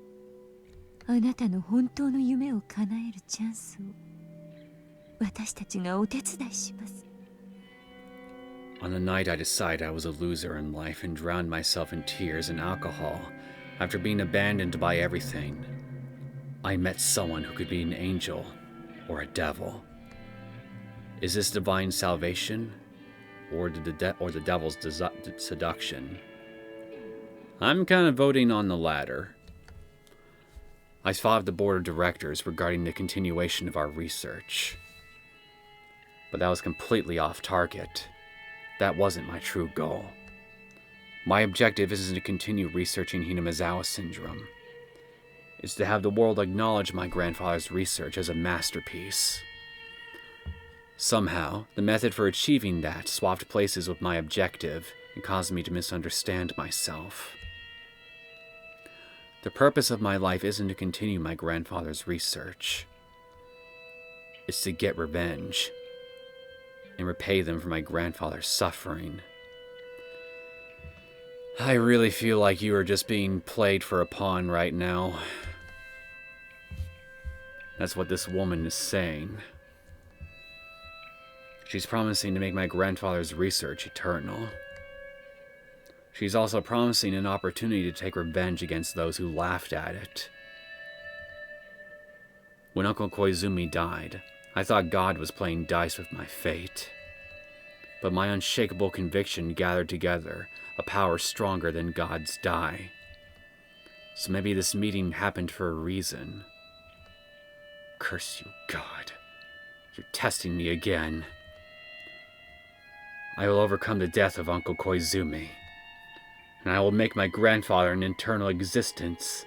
あなたの本当の夢を叶えるチャンスを私たちがお手伝いします。 On the night I decided I was a loser in life and drowned myself in tears and alcohol after being abandoned by everything, I met someone who could be an angel or a devil. Is this divine salvation or the devil's seduction? I'm kind of voting on the latter. I thought of the board of directors regarding the continuation of our research. But that was completely off target. That wasn't my true goal. My objective isn't to continue researching Hinamizawa syndrome. It's to have the world acknowledge my grandfather's research as a masterpiece. Somehow, the method for achieving that swapped places with my objective and caused me to misunderstand myself. The purpose of my life isn't to continue my grandfather's research. It's to get revenge and repay them for my grandfather's suffering. I really feel like you are just being played for a pawn right now. That's what this woman is saying. She's promising to make my grandfather's research eternal. She's also promising an opportunity to take revenge against those who laughed at it. When Uncle Koizumi died, I thought God was playing dice with my fate. But my unshakable conviction gathered together a power stronger than God's die. So maybe this meeting happened for a reason. Curse you, God. You're testing me again. I will overcome the death of Uncle Koizumi, and I will make my grandfather an eternal existence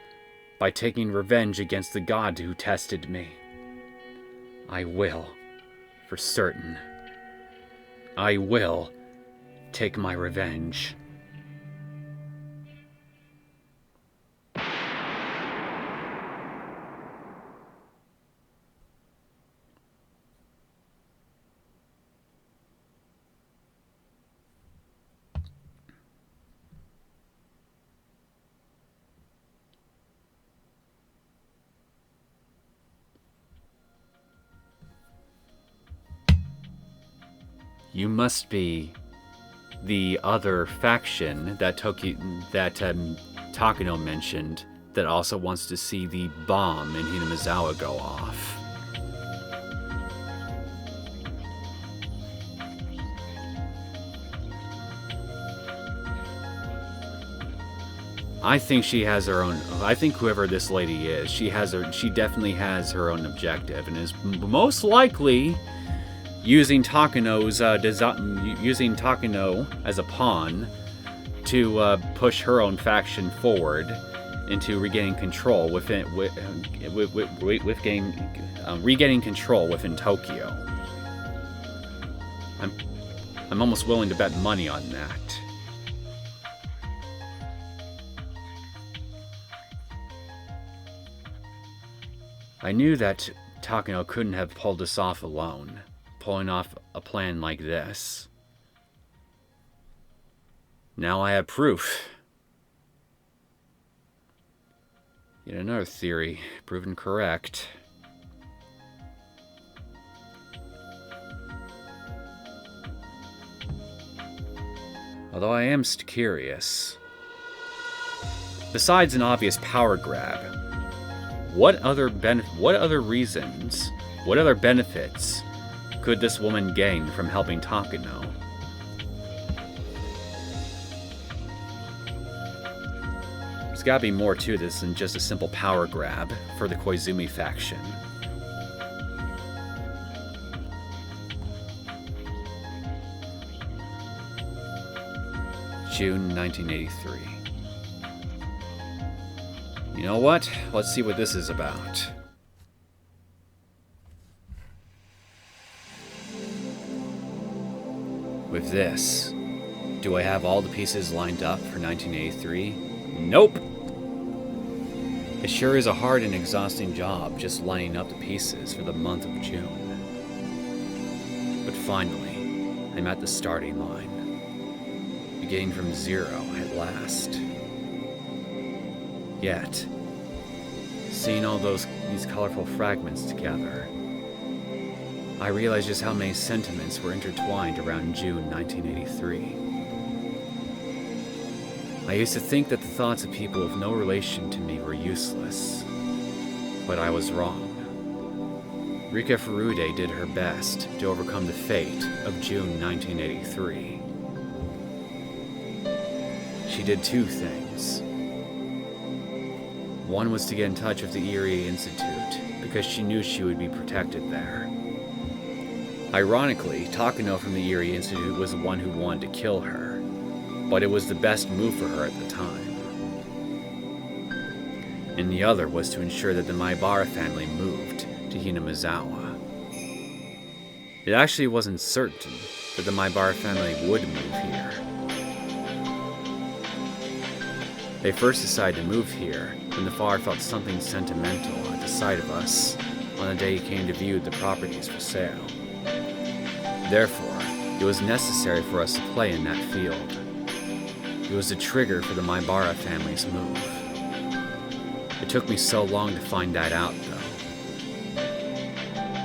by taking revenge against the god who tested me. I will, for certain. I will take my revenge. You must be the other faction that Takano mentioned that also wants to see the bomb in Hinamizawa go off. I think she has her own. I think whoever this lady is, she definitely has her own objective, and is most likely using Takano as a pawn to push her own faction forward into regaining control regaining control within Tokyo. I'm almost willing to bet money on that. I knew that Takano couldn't have pulled this off alone. Pulling off a plan like this. Now I have proof. Yet another theory proven correct. Although I am curious. Besides an obvious power grab, what other benefits could this woman gain from helping Takano? There's gotta be more to this than just a simple power grab for the Koizumi faction. June 1983. You know what? Let's see what this is about. With this, do I have all the pieces lined up for 1983? Nope! It sure is a hard and exhausting job just lining up the pieces for the month of June. But finally, I'm at the starting line, beginning from zero at last. Yet, seeing all these colorful fragments together, I realized just how many sentiments were intertwined around June 1983. I used to think that the thoughts of people with no relation to me were useless, but I was wrong. Rika Furude did her best to overcome the fate of June 1983. She did two things. One was to get in touch with the Erie Institute, because she knew she would be protected there. Ironically, Takano from the Erie Institute was the one who wanted to kill her, but it was the best move for her at the time. And the other was to ensure that the Maibara family moved to Hinamizawa. It actually wasn't certain that the Maibara family would move here. They first decided to move here when the father felt something sentimental at the sight of us on the day he came to view the properties for sale. Therefore, it was necessary for us to play in that field. It was the trigger for the Maibara family's move. It took me so long to find that out, though.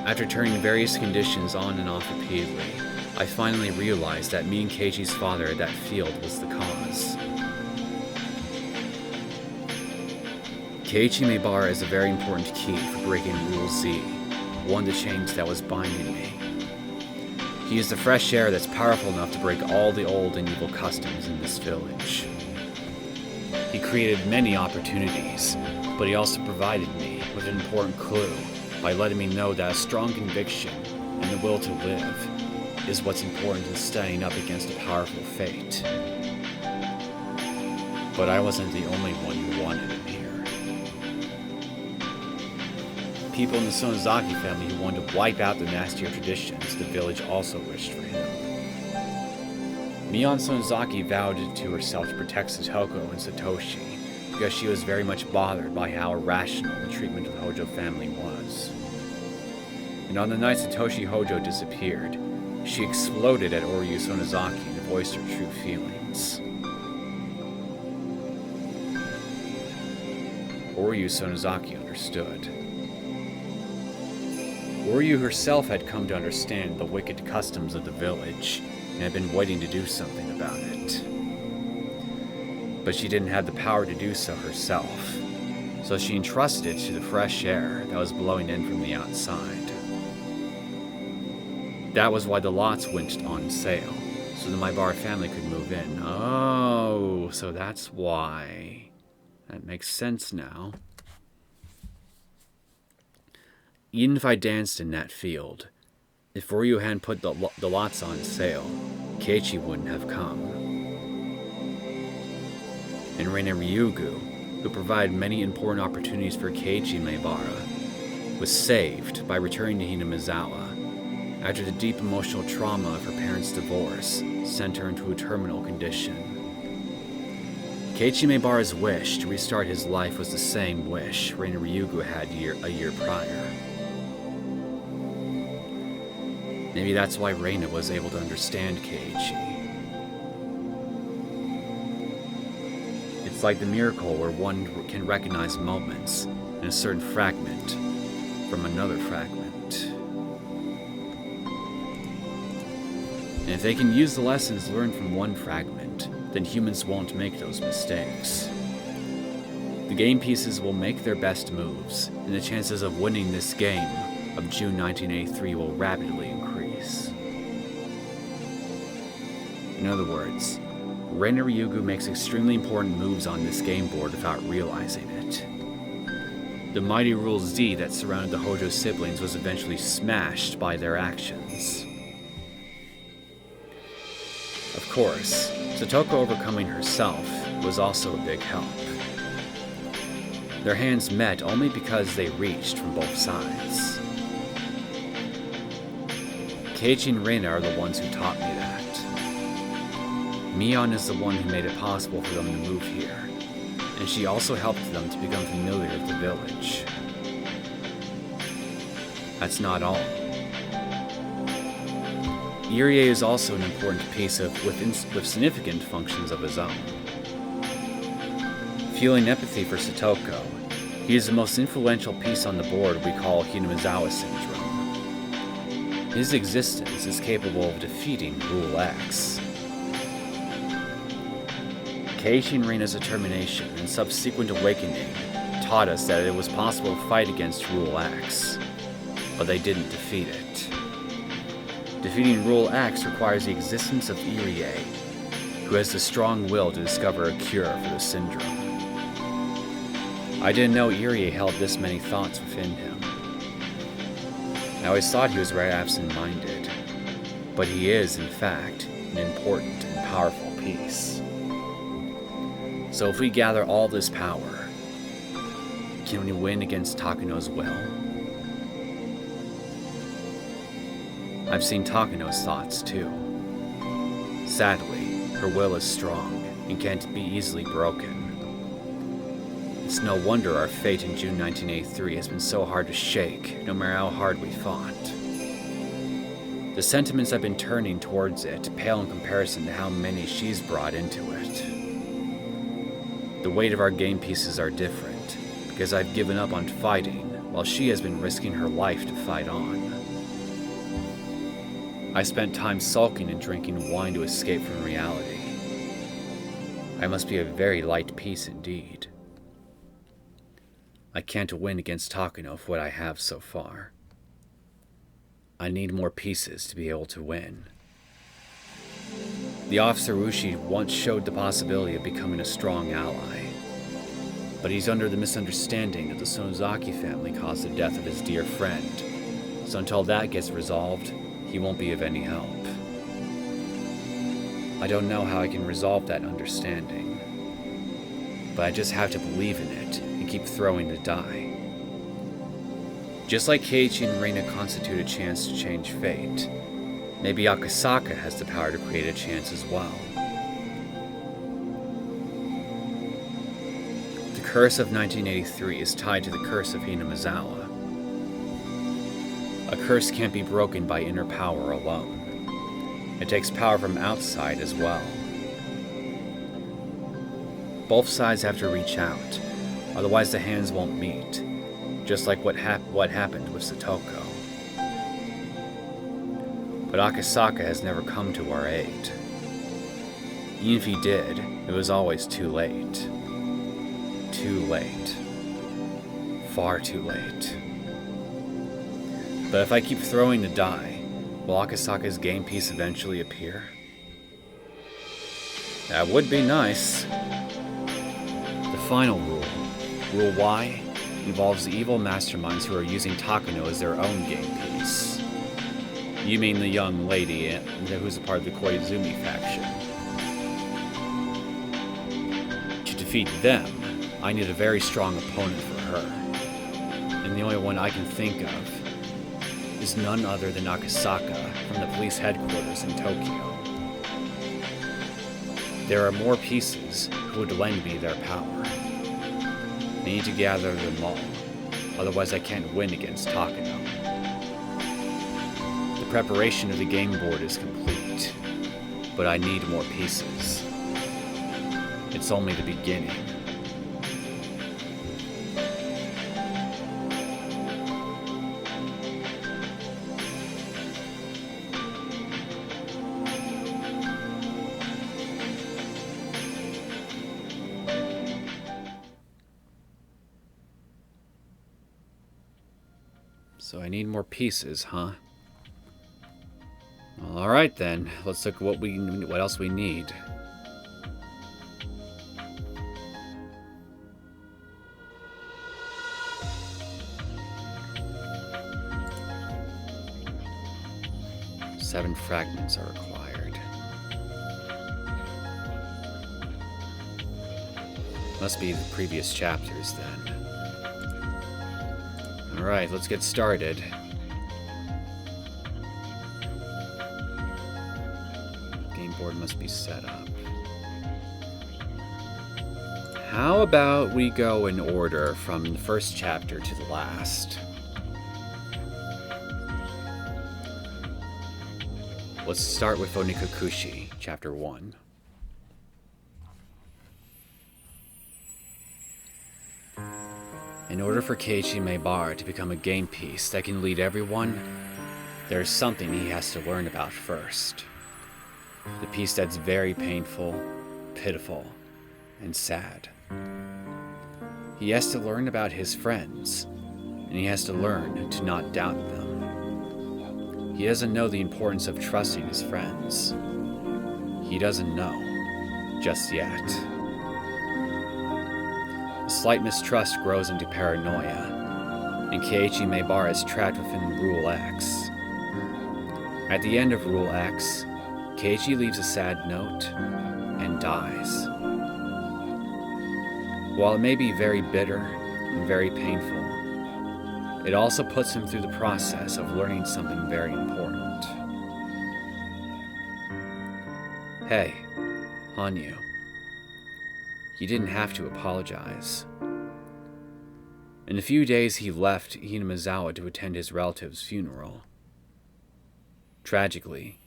After turning various conditions on and off repeatedly, I finally realized that me and Keiji's father at that field was the cause. Keiichi Maebara is a very important key for breaking Rule Z, one of the chains that was binding me. He is the fresh air that's powerful enough to break all the old and evil customs in this village. He created many opportunities, but he also provided me with an important clue by letting me know that a strong conviction and the will to live is what's important in standing up against a powerful fate. But I wasn't the only one who wanted him here. People in the Sonozaki family who wanted to wipe out the nastier traditions the village also wished for him. Mion Sonozaki vowed to herself to protect Satoko and Satoshi because she was very much bothered by how irrational the treatment of the Hojo family was. And on the night Satoshi Hojo disappeared, she exploded at Oryu Sonozaki to voice her true feelings. Oryu Sonozaki understood. Oryu herself had come to understand the wicked customs of the village and had been waiting to do something about it. But she didn't have the power to do so herself, so she entrusted it to the fresh air that was blowing in from the outside. That was why the lots went on sale, so the Maebara family could move in. Oh, so that's why. That makes sense now. Even if I danced in that field, if Oryu hadn't put the lots on sale, Keiichi wouldn't have come. And Reina Ryugu, who provided many important opportunities for Keiichi Maebara, was saved by returning to Hinamizawa after the deep emotional trauma of her parents' divorce sent her into a terminal condition. Keiichi Maebara's wish to restart his life was the same wish Reina Ryugu had a year prior. Maybe that's why Reina was able to understand Keiichi. It's like the miracle where one can recognize moments in a certain fragment from another fragment. And if they can use the lessons learned from one fragment, then humans won't make those mistakes. The game pieces will make their best moves, and the chances of winning this game of June 1983 will rapidly increase. In other words, Reina Ryugu makes extremely important moves on this game board without realizing it. The mighty Rule Z that surrounded the Hojo siblings was eventually smashed by their actions. Of course, Satoko overcoming herself was also a big help. Their hands met only because they reached from both sides. Keiichi and Reina are the ones who taught me that. Mion is the one who made it possible for them to move here, and she also helped them to become familiar with the village. That's not all. Irie is also an important piece with significant functions of his own. Feeling empathy for Satoko, he is the most influential piece on the board we call Hinamizawa Syndrome. His existence is capable of defeating Rule X. Keiichi and Reina's determination and subsequent awakening taught us that it was possible to fight against Rule X, but they didn't defeat it. Defeating Rule X requires the existence of Irie, who has the strong will to discover a cure for the syndrome. I didn't know Irie held this many thoughts within him. I always thought he was very absent-minded, but he is, in fact, an important and powerful piece. So if we gather all this power, can we win against Takano's will? I've seen Takano's thoughts, too. Sadly, her will is strong and can't be easily broken. It's no wonder our fate in June 1983 has been so hard to shake, no matter how hard we fought. The sentiments I've been turning towards it pale in comparison to how many she's brought into it. The weight of our game pieces are different, because I've given up on fighting, while she has been risking her life to fight on. I spent time sulking and drinking wine to escape from reality. I must be a very light piece indeed. I can't win against Takano with what I have so far. I need more pieces to be able to win. The officer Ushi once showed the possibility of becoming a strong ally, but he's under the misunderstanding that the Sonozaki family caused the death of his dear friend, so until that gets resolved, he won't be of any help. I don't know how I can resolve that understanding, but I just have to believe in it and keep throwing the die. Just like Keiichi and Reina constitute a chance to change fate, maybe Akasaka has the power to create a chance as well. The curse of 1983 is tied to the curse of Hinamizawa. A curse can't be broken by inner power alone. It takes power from outside as well. Both sides have to reach out, otherwise the hands won't meet, just like what happened with Satoko. But Akasaka has never come to our aid. Even if he did, it was always too late. Too late. Far too late. But if I keep throwing the die, will Akasaka's game piece eventually appear? That would be nice. The final rule, Rule Y, involves the evil masterminds who are using Takano as their own game piece. You mean the young lady who's a part of the Koizumi faction. To defeat them, I need a very strong opponent for her. And the only one I can think of is none other than Akasaka from the police headquarters in Tokyo. There are more pieces who would lend me their power. I need to gather them all, otherwise I can't win against Takano. The preparation of the game board is complete, but I need more pieces. It's only the beginning. So I need more pieces, huh? Well, all right then. Let's look at what else we need. Seven fragments are required. Must be the previous chapters then. Alright, let's get started. Game board must be set up. How about we go in order from the first chapter to the last? Let's start with Onikakushi, Chapter 1. In order for Keiichi Maebara to become a game piece that can lead everyone, there's something he has to learn about first. The piece that's very painful, pitiful, and sad. He has to learn about his friends, and he has to learn to not doubt them. He doesn't know the importance of trusting his friends. He doesn't know, just yet. A slight mistrust grows into paranoia, and Keiichi Maebara is trapped within Rule X. At the end of Rule X, Keiichi leaves a sad note and dies. While it may be very bitter and very painful, it also puts him through the process of learning something very important. Hey, Hanyu. You didn't have to apologize. In a few days, he left Hinamizawa to attend his relative's funeral. Tragically,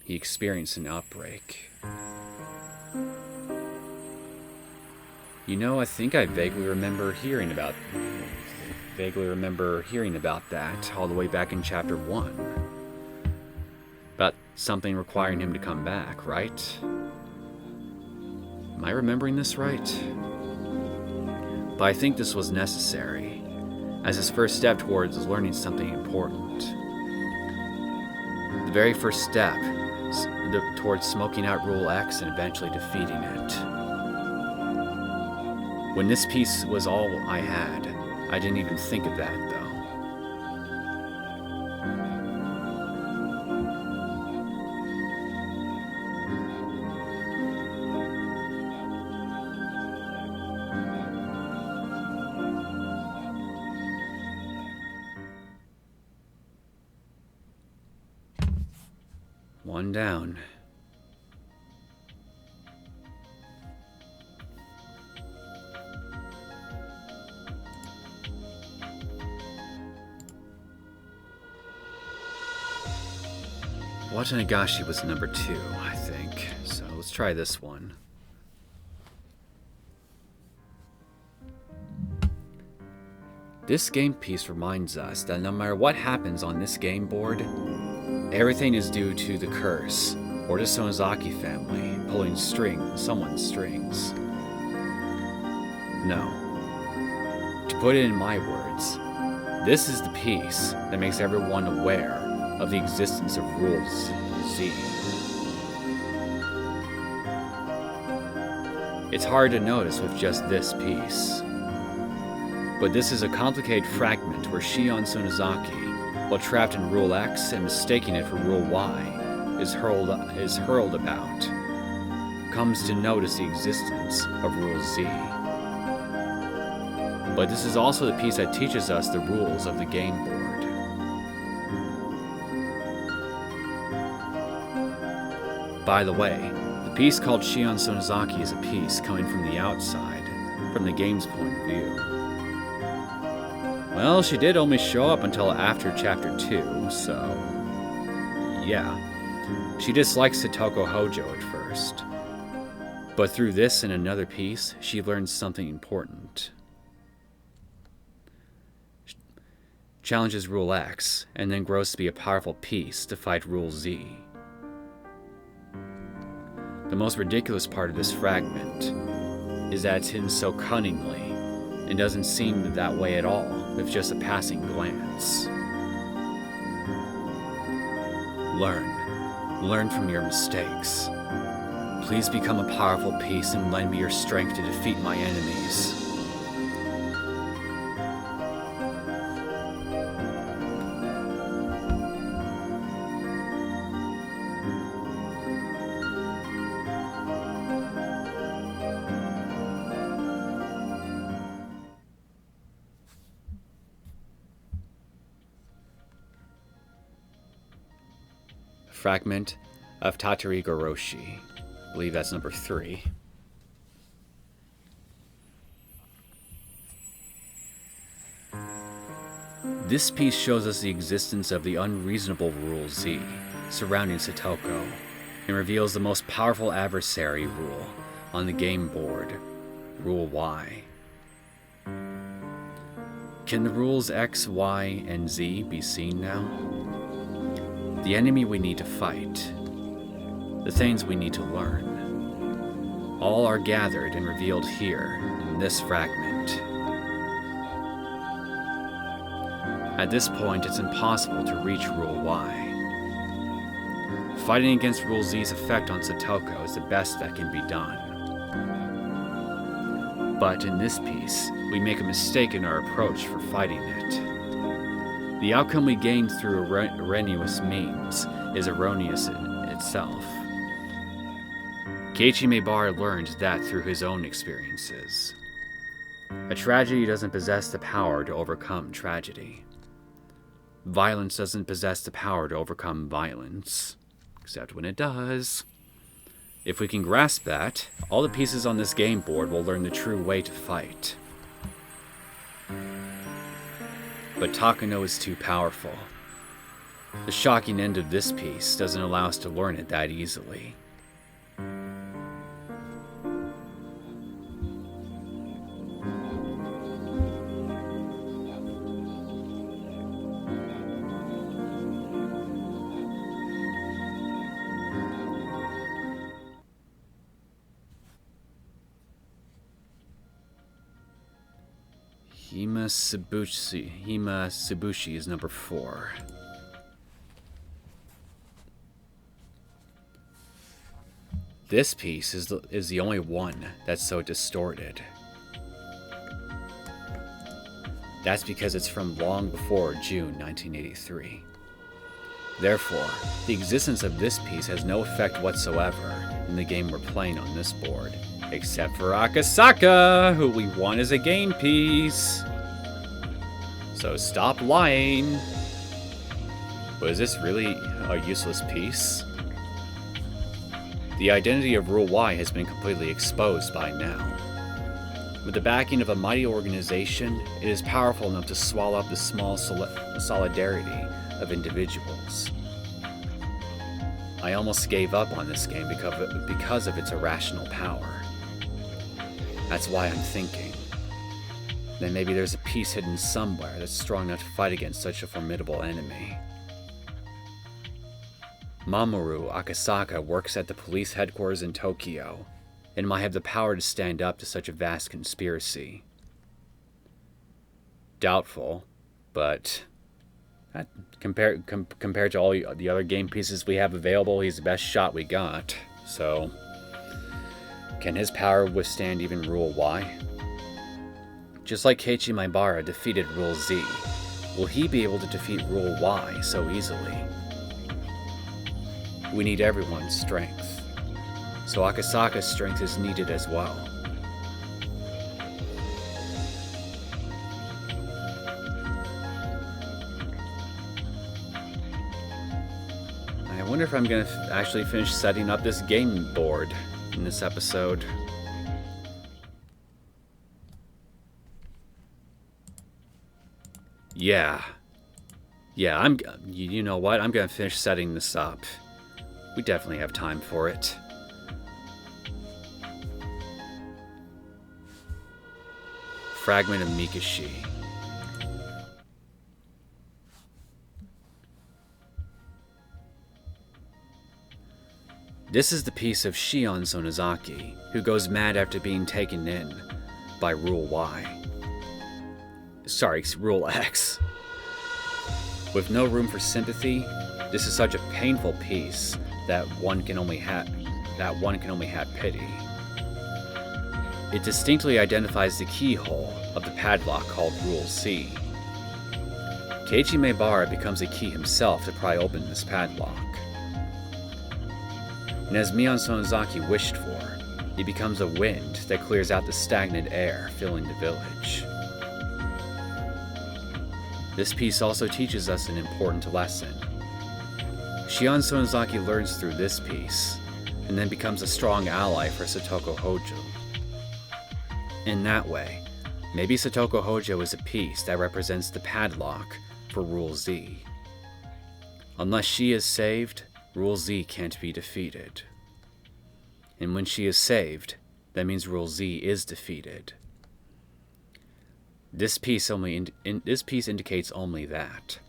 he experienced an outbreak. You know, I think I vaguely remember hearing about that all the way back in Chapter 1. About something requiring him to come back, right? Am I remembering this right? but I think this was necessary, as his first step towards learning something important. The very first step towards smoking out Rule X and eventually defeating it. When this piece was all I had, I didn't even think of that, though. One down. Higurashi was number 2, I think. So let's try this one. This game piece reminds us that no matter what happens on this game board, everything is due to the curse, or the Sonozaki family pulling someone's strings. No. To put it in my words, this is the piece that makes everyone aware of the existence of Rule Z. It's hard to notice with just this piece. But this is a complicated fragment where Shion Sonozaki, while trapped in Rule X and mistaking it for Rule Y, is hurled about, comes to notice the existence of Rule Z. But this is also the piece that teaches us the rules of the game board. By the way, the piece called Shion Sonozaki is a piece coming from the outside, from the game's point of view. Well, she did only show up until after Chapter 2, so yeah. She dislikes Satoko Hojo at first. But through this and another piece, she learns something important. Challenges Rule X, and then grows to be a powerful piece to fight Rule Z. The most ridiculous part of this fragment is that it's hidden so cunningly and doesn't seem that way at all with just a passing glance. Learn from your mistakes. Please become a powerful piece and lend me your strength to defeat my enemies. Fragment of Higurashi. I believe that's number 3. This piece shows us the existence of the unreasonable Rule Z surrounding Satoko, and reveals the most powerful adversary rule on the game board, Rule Y. Can the rules X, Y, and Z be seen now? The enemy we need to fight, the things we need to learn, all are gathered and revealed here in this fragment. At this point, it's impossible to reach Rule Y. Fighting against Rule Z's effect on Satoko is the best that can be done. But in this piece, we make a mistake in our approach for fighting it. The outcome we gained through erroneous means is erroneous in itself. Keiichi Maebara learned that through his own experiences. A tragedy doesn't possess the power to overcome tragedy. Violence doesn't possess the power to overcome violence, except when it does. If we can grasp that, all the pieces on this game board will learn the true way to fight. But Takano is too powerful. The shocking end of this piece doesn't allow us to learn it that easily. Hima Tsubushi is number 4. This piece is the only one that's so distorted. That's because it's from long before June 1983. Therefore, the existence of this piece has no effect whatsoever in the game we're playing on this board, except for Akasaka, who we want as a game piece. So stop lying. But is this really a useless piece? The identity of Rule Y has been completely exposed by now. With the backing of a mighty organization, it is powerful enough to swallow up the small solidarity of individuals. I almost gave up on this game because of its irrational power. That's why I'm thinking that maybe there's a piece hidden somewhere that's strong enough to fight against such a formidable enemy. Mamoru Akasaka works at the police headquarters in Tokyo, and might have the power to stand up to such a vast conspiracy. Doubtful, but compared to all the other game pieces we have available, he's the best shot we got. So, can his power withstand even Rule Y? Just like Keiichi Maebara defeated Rule Z, will he be able to defeat Rule Y so easily? We need everyone's strength, so Akasaka's strength is needed as well. I wonder if I'm going to actually finish setting up this game board in this episode. Yeah, you know what? I'm going to finish setting this up. We definitely have time for it. Fragment of Mikashi. This is the piece of Shion Sonozaki, who goes mad after being taken in by Rule Y. Sorry, Rule X. With no room for sympathy, this is such a painful piece that one can only have pity. It distinctly identifies the keyhole of the padlock called Rule C. Keiichi Maebara becomes a key himself to pry open this padlock. And as Mion Sonozaki wished for, he becomes a wind that clears out the stagnant air filling the village. This piece also teaches us an important lesson. Shion Sonozaki learns through this piece, and then becomes a strong ally for Satoko Hojo. In that way, maybe Satoko Hojo is a piece that represents the padlock for Rule Z. Unless she is saved, Rule Z can't be defeated. And when she is saved, that means Rule Z is defeated. This piece indicates only that.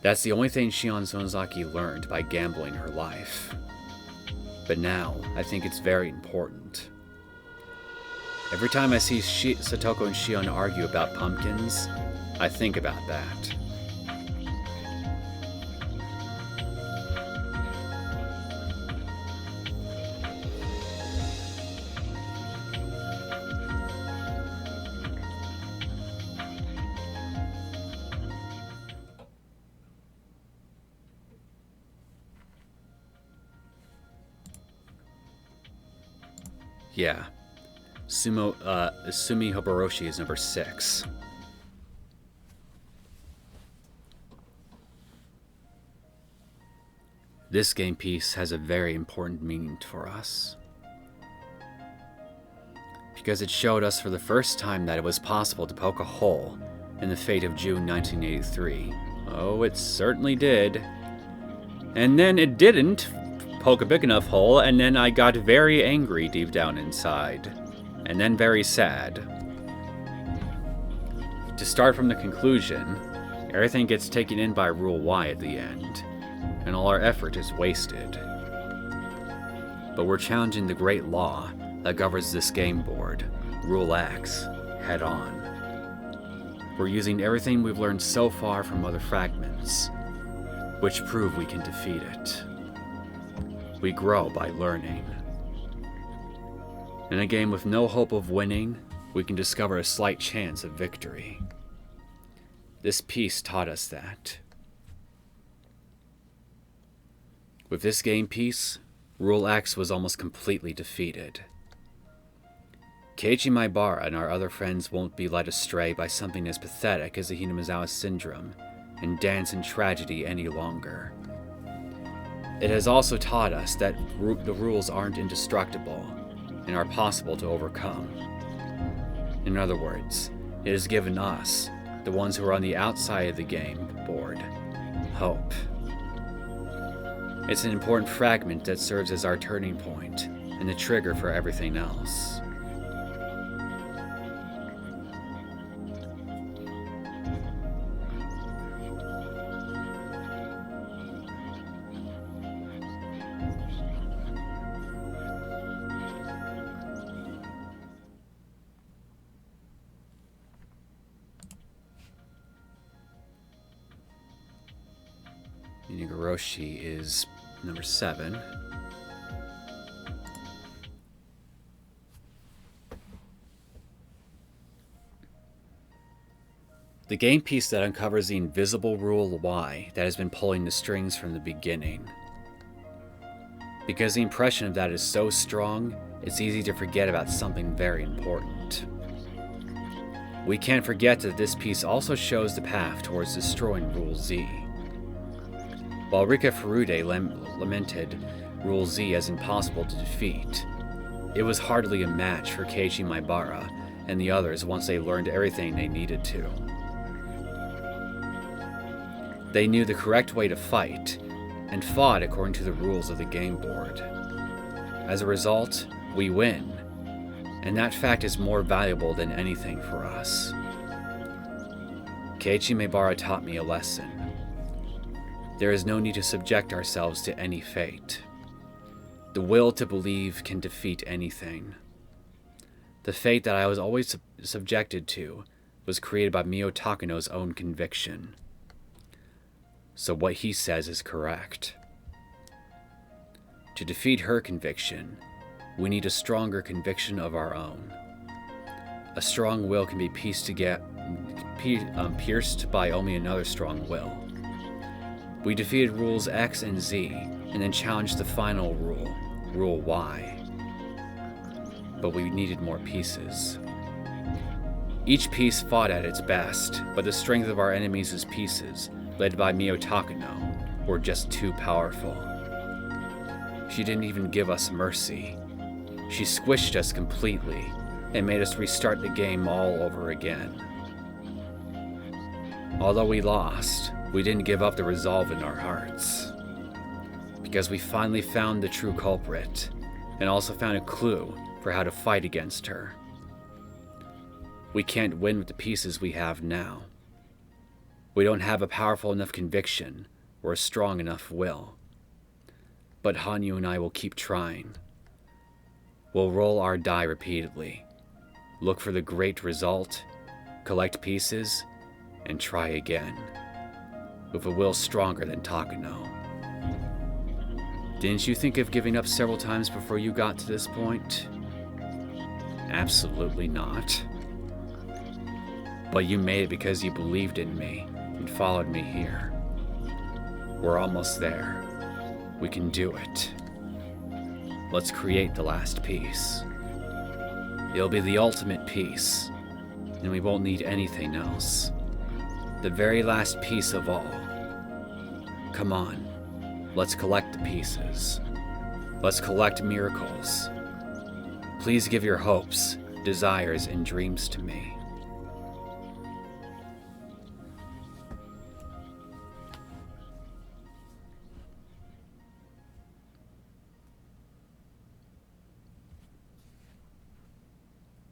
That's the only thing Shion Sonozaki learned by gambling her life. But now, I think it's very important. Every time I see Satoko and Shion argue about pumpkins, I think about that. Yeah. Sumi Hoboroshi is number 6. This game piece has a very important meaning for us. Because it showed us for the first time that it was possible to poke a hole in the fate of June 1983. Oh, it certainly did. And then it didn't poke a big enough hole, and then I got very angry deep down inside. And then very sad. To start from the conclusion, everything gets taken in by Rule Y at the end, and all our effort is wasted. But we're challenging the great law that governs this game board, Rule X, head on. We're using everything we've learned so far from other fragments, which prove we can defeat it. We grow by learning. In a game with no hope of winning, we can discover a slight chance of victory. This piece taught us that. With this game piece, Rule X was almost completely defeated. Keiichi Maibara and our other friends won't be led astray by something as pathetic as the Hinamizawa Syndrome and dance in tragedy any longer. It has also taught us that the rules aren't indestructible and are possible to overcome. In other words, it has given us, the ones who are on the outside of the game board, hope. It's an important fragment that serves as our turning point and the trigger for everything else. Higurashi is number 7. The game piece that uncovers the invisible rule Y that has been pulling the strings from the beginning. Because the impression of that is so strong, it's easy to forget about something very important. We can't forget that this piece also shows the path towards destroying Rule Z. While Rika Furude lamented Rule Z as impossible to defeat, it was hardly a match for Keiichi Maibara and the others once they learned everything they needed to. They knew the correct way to fight, and fought according to the rules of the game board. As a result, we win, and that fact is more valuable than anything for us. Keiichi Maibara taught me a lesson. There is no need to subject ourselves to any fate. The will to believe can defeat anything. The fate that I was always subjected to was created by Mio Takano's own conviction. So what he says is correct. To defeat her conviction, we need a stronger conviction of our own. A strong will can be pierced by only another strong will. We defeated rules X and Z, and then challenged the final rule, Rule Y. But we needed more pieces. Each piece fought at its best, but the strength of our enemies' pieces, led by Mio Takano, were just too powerful. She didn't even give us mercy. She squished us completely, and made us restart the game all over again. Although we lost, we didn't give up the resolve in our hearts. Because we finally found the true culprit, and also found a clue for how to fight against her. We can't win with the pieces we have now. We don't have a powerful enough conviction, or a strong enough will. But Hanyu and I will keep trying. We'll roll our die repeatedly, look for the great result, collect pieces, and try again. With a will stronger than Takano. Didn't you think of giving up several times before you got to this point? Absolutely not. But you made it because you believed in me and followed me here. We're almost there. We can do it. Let's create the last piece. It'll be the ultimate piece, and we won't need anything else. The very last piece of all. Come on, let's collect the pieces. Let's collect miracles. Please give your hopes, desires, and dreams to me.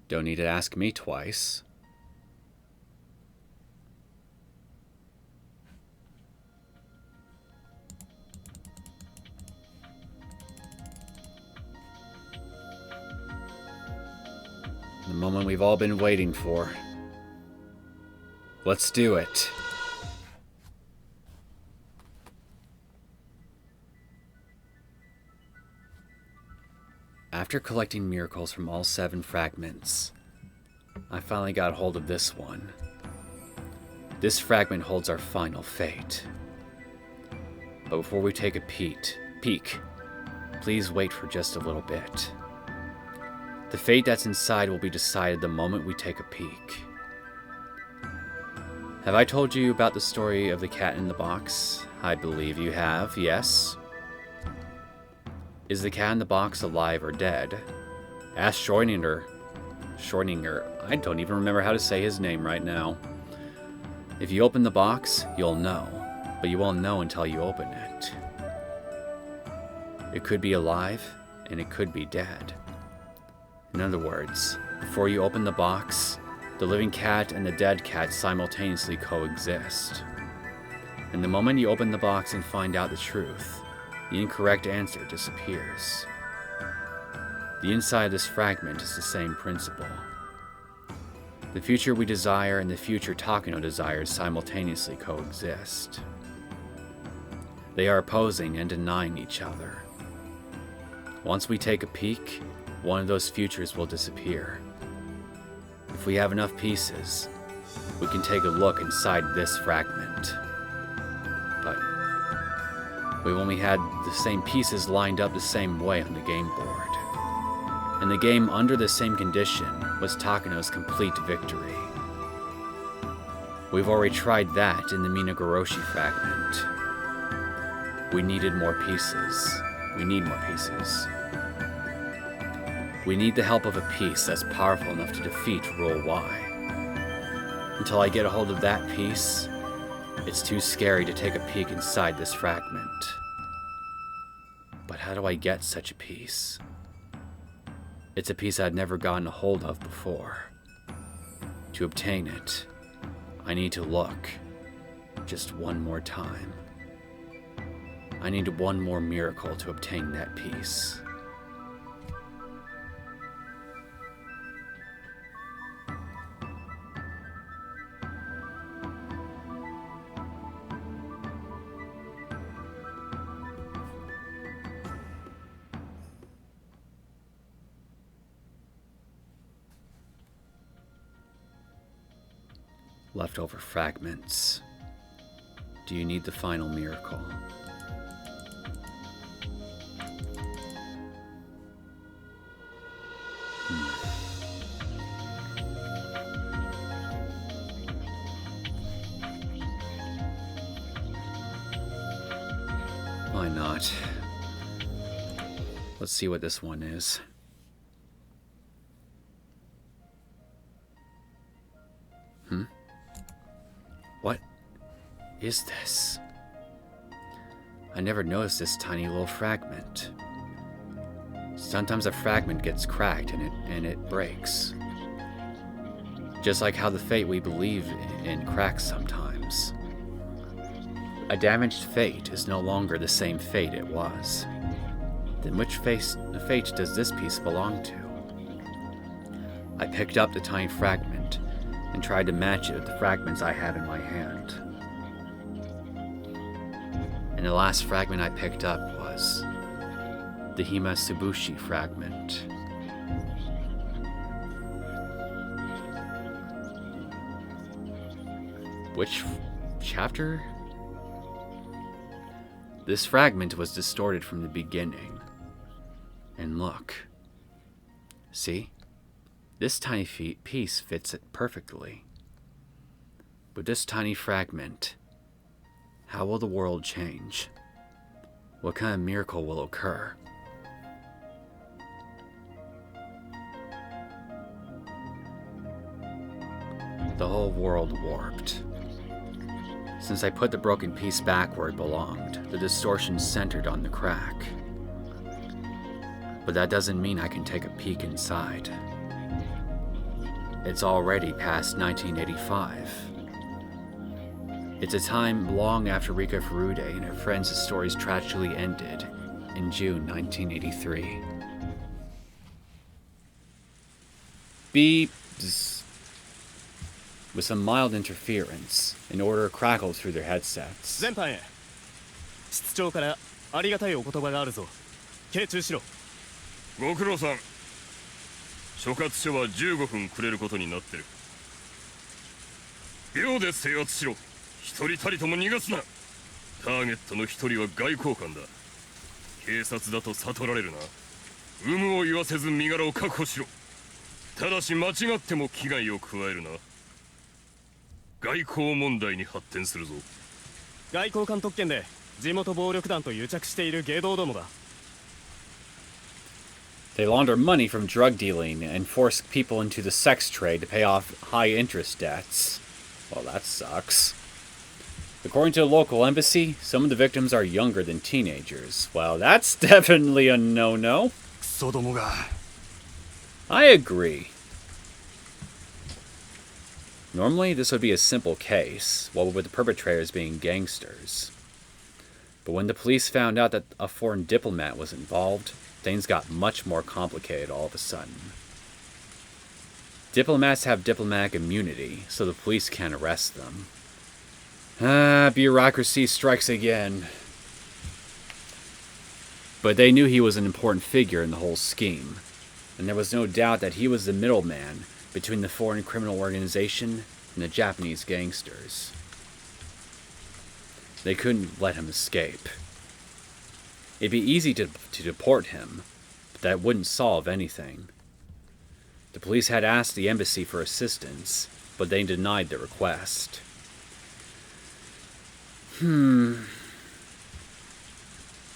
Don't need to ask me twice. moment we've all been waiting for. Let's do it. After collecting miracles from all 7 fragments, I finally got hold of this one. This fragment holds our final fate. But before we take a peek, please wait for just a little bit. The fate that's inside will be decided the moment we take a peek. Have I told you about the story of the cat in the box? I believe you have, yes? Is the cat in the box alive or dead? Ask Schrödinger. I don't even remember how to say his name right now. If you open the box, you'll know, but you won't know until you open it. It could be alive, and it could be dead. In other words, before you open the box, the living cat and the dead cat simultaneously coexist. And the moment you open the box and find out the truth, the incorrect answer disappears. The inside of this fragment is the same principle. The future we desire and the future Takano desires simultaneously coexist. They are opposing and denying each other. Once we take a peek, one of those futures will disappear. If we have enough pieces, we can take a look inside this fragment. But we've only had the same pieces lined up the same way on the game board. And the game under the same condition was Takano's complete victory. We've already tried that in the Higurashi fragment. We needed more pieces. We need more pieces. We need the help of a piece that's powerful enough to defeat Rule Y. Until I get a hold of that piece, it's too scary to take a peek inside this fragment. But how do I get such a piece? It's a piece I'd never gotten a hold of before. To obtain it, I need to look just one more time. I need one more miracle to obtain that piece. Leftover fragments. Do you need the final miracle? Why not? Let's see what this one is. What is this? I never noticed this tiny little fragment. Sometimes a fragment gets cracked and it breaks. Just like how the fate we believe in cracks sometimes. A damaged fate is no longer the same fate it was. Then which fate does this piece belong to? I picked up the tiny fragment and tried to match it with the fragments I have in my hand. And the last fragment I picked up was the Hima-Tsubushi fragment. Which chapter? This fragment was distorted from the beginning. And look. See? This tiny piece fits it perfectly. With this tiny fragment, how will the world change? What kind of miracle will occur? The whole world warped. Since I put the broken piece back where it belonged, the distortion centered on the crack. But that doesn't mean I can take a peek inside. It's already past 1985. It's a time long after Rika Furude and her friends' stories tragically ended in June 1983. beeps with some mild interference. An order crackled through their headsets. 全班へ室長からありがたいお言葉があるぞ。傾注しろ。ご苦労さん。所轄署は15分くれることになってる。秒で制圧しろ。一人たりとも逃がすな。ターゲットの一人は外交官だ。警察だと悟られるな。有無を言わせず身柄を確保しろ。ただし間違っても危害を加えるな。外交問題に発展するぞ。外交官特権で地元暴力団と癒着している芸道どもだ。They launder money from drug dealing and force people into the sex trade to pay off high interest debts. Well, that sucks. According to the local embassy, some of the victims are younger than teenagers. Well, that's definitely a no-no. クソどもが。I agree. Normally, this would be a simple case, what with the perpetrators being gangsters. But when the police found out that a foreign diplomat was involved, things got much more complicated all of a sudden. Diplomats have diplomatic immunity, so the police can't arrest them. Bureaucracy strikes again. But they knew he was an important figure in the whole scheme, and there was no doubt that he was the middleman between the foreign criminal organization and the Japanese gangsters. They couldn't let him escape. It'd be easy to deport him, but that wouldn't solve anything. The police had asked the embassy for assistance, but they denied the request. An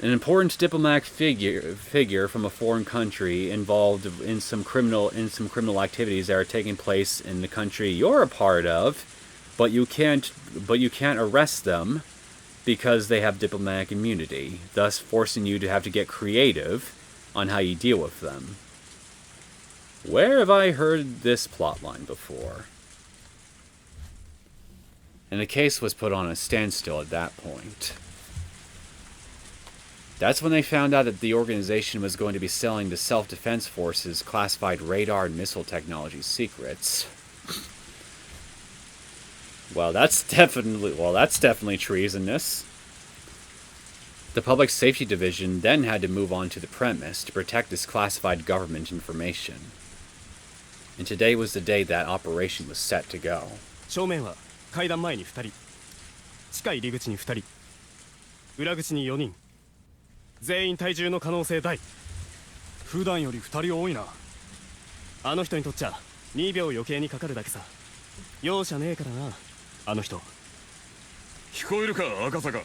important diplomatic figure from a foreign country involved in some criminal activities that are taking place in the country you're a part of, but you can't arrest them because they have diplomatic immunity, thus forcing you to have to get creative on how you deal with them. Where have I heard this plotline before? And the case was put on a standstill at that point. That's when they found out that the organization was going to be selling the Self-Defense Forces classified radar and missile technology secrets. Well, that's definitely treasonous. The Public Safety Division then had to move on to the premise to protect this classified government information. And today was the day that operation was set to go. 正面は階段前に2人、地下入り口に2人、裏口に4人。全員体重の可能性大。普段より2人多いな。あの人にとっちゃ2秒余計にかかるだけさ。容赦ねえからな、あの人。聞こえるか、赤坂。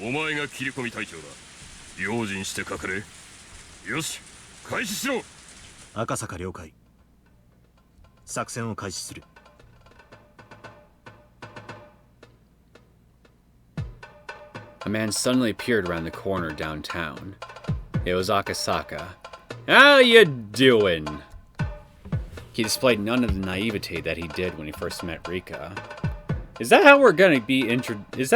お前が切り込み隊長だ。用心してかかれ。よし、開始しろ。赤坂了解。作戦を開始する。A man suddenly appeared around the corner downtown. It was Akasaka. How you doing? He displayed none of the naivete that he did when he first met Rika. Is that how we're gonna be introduced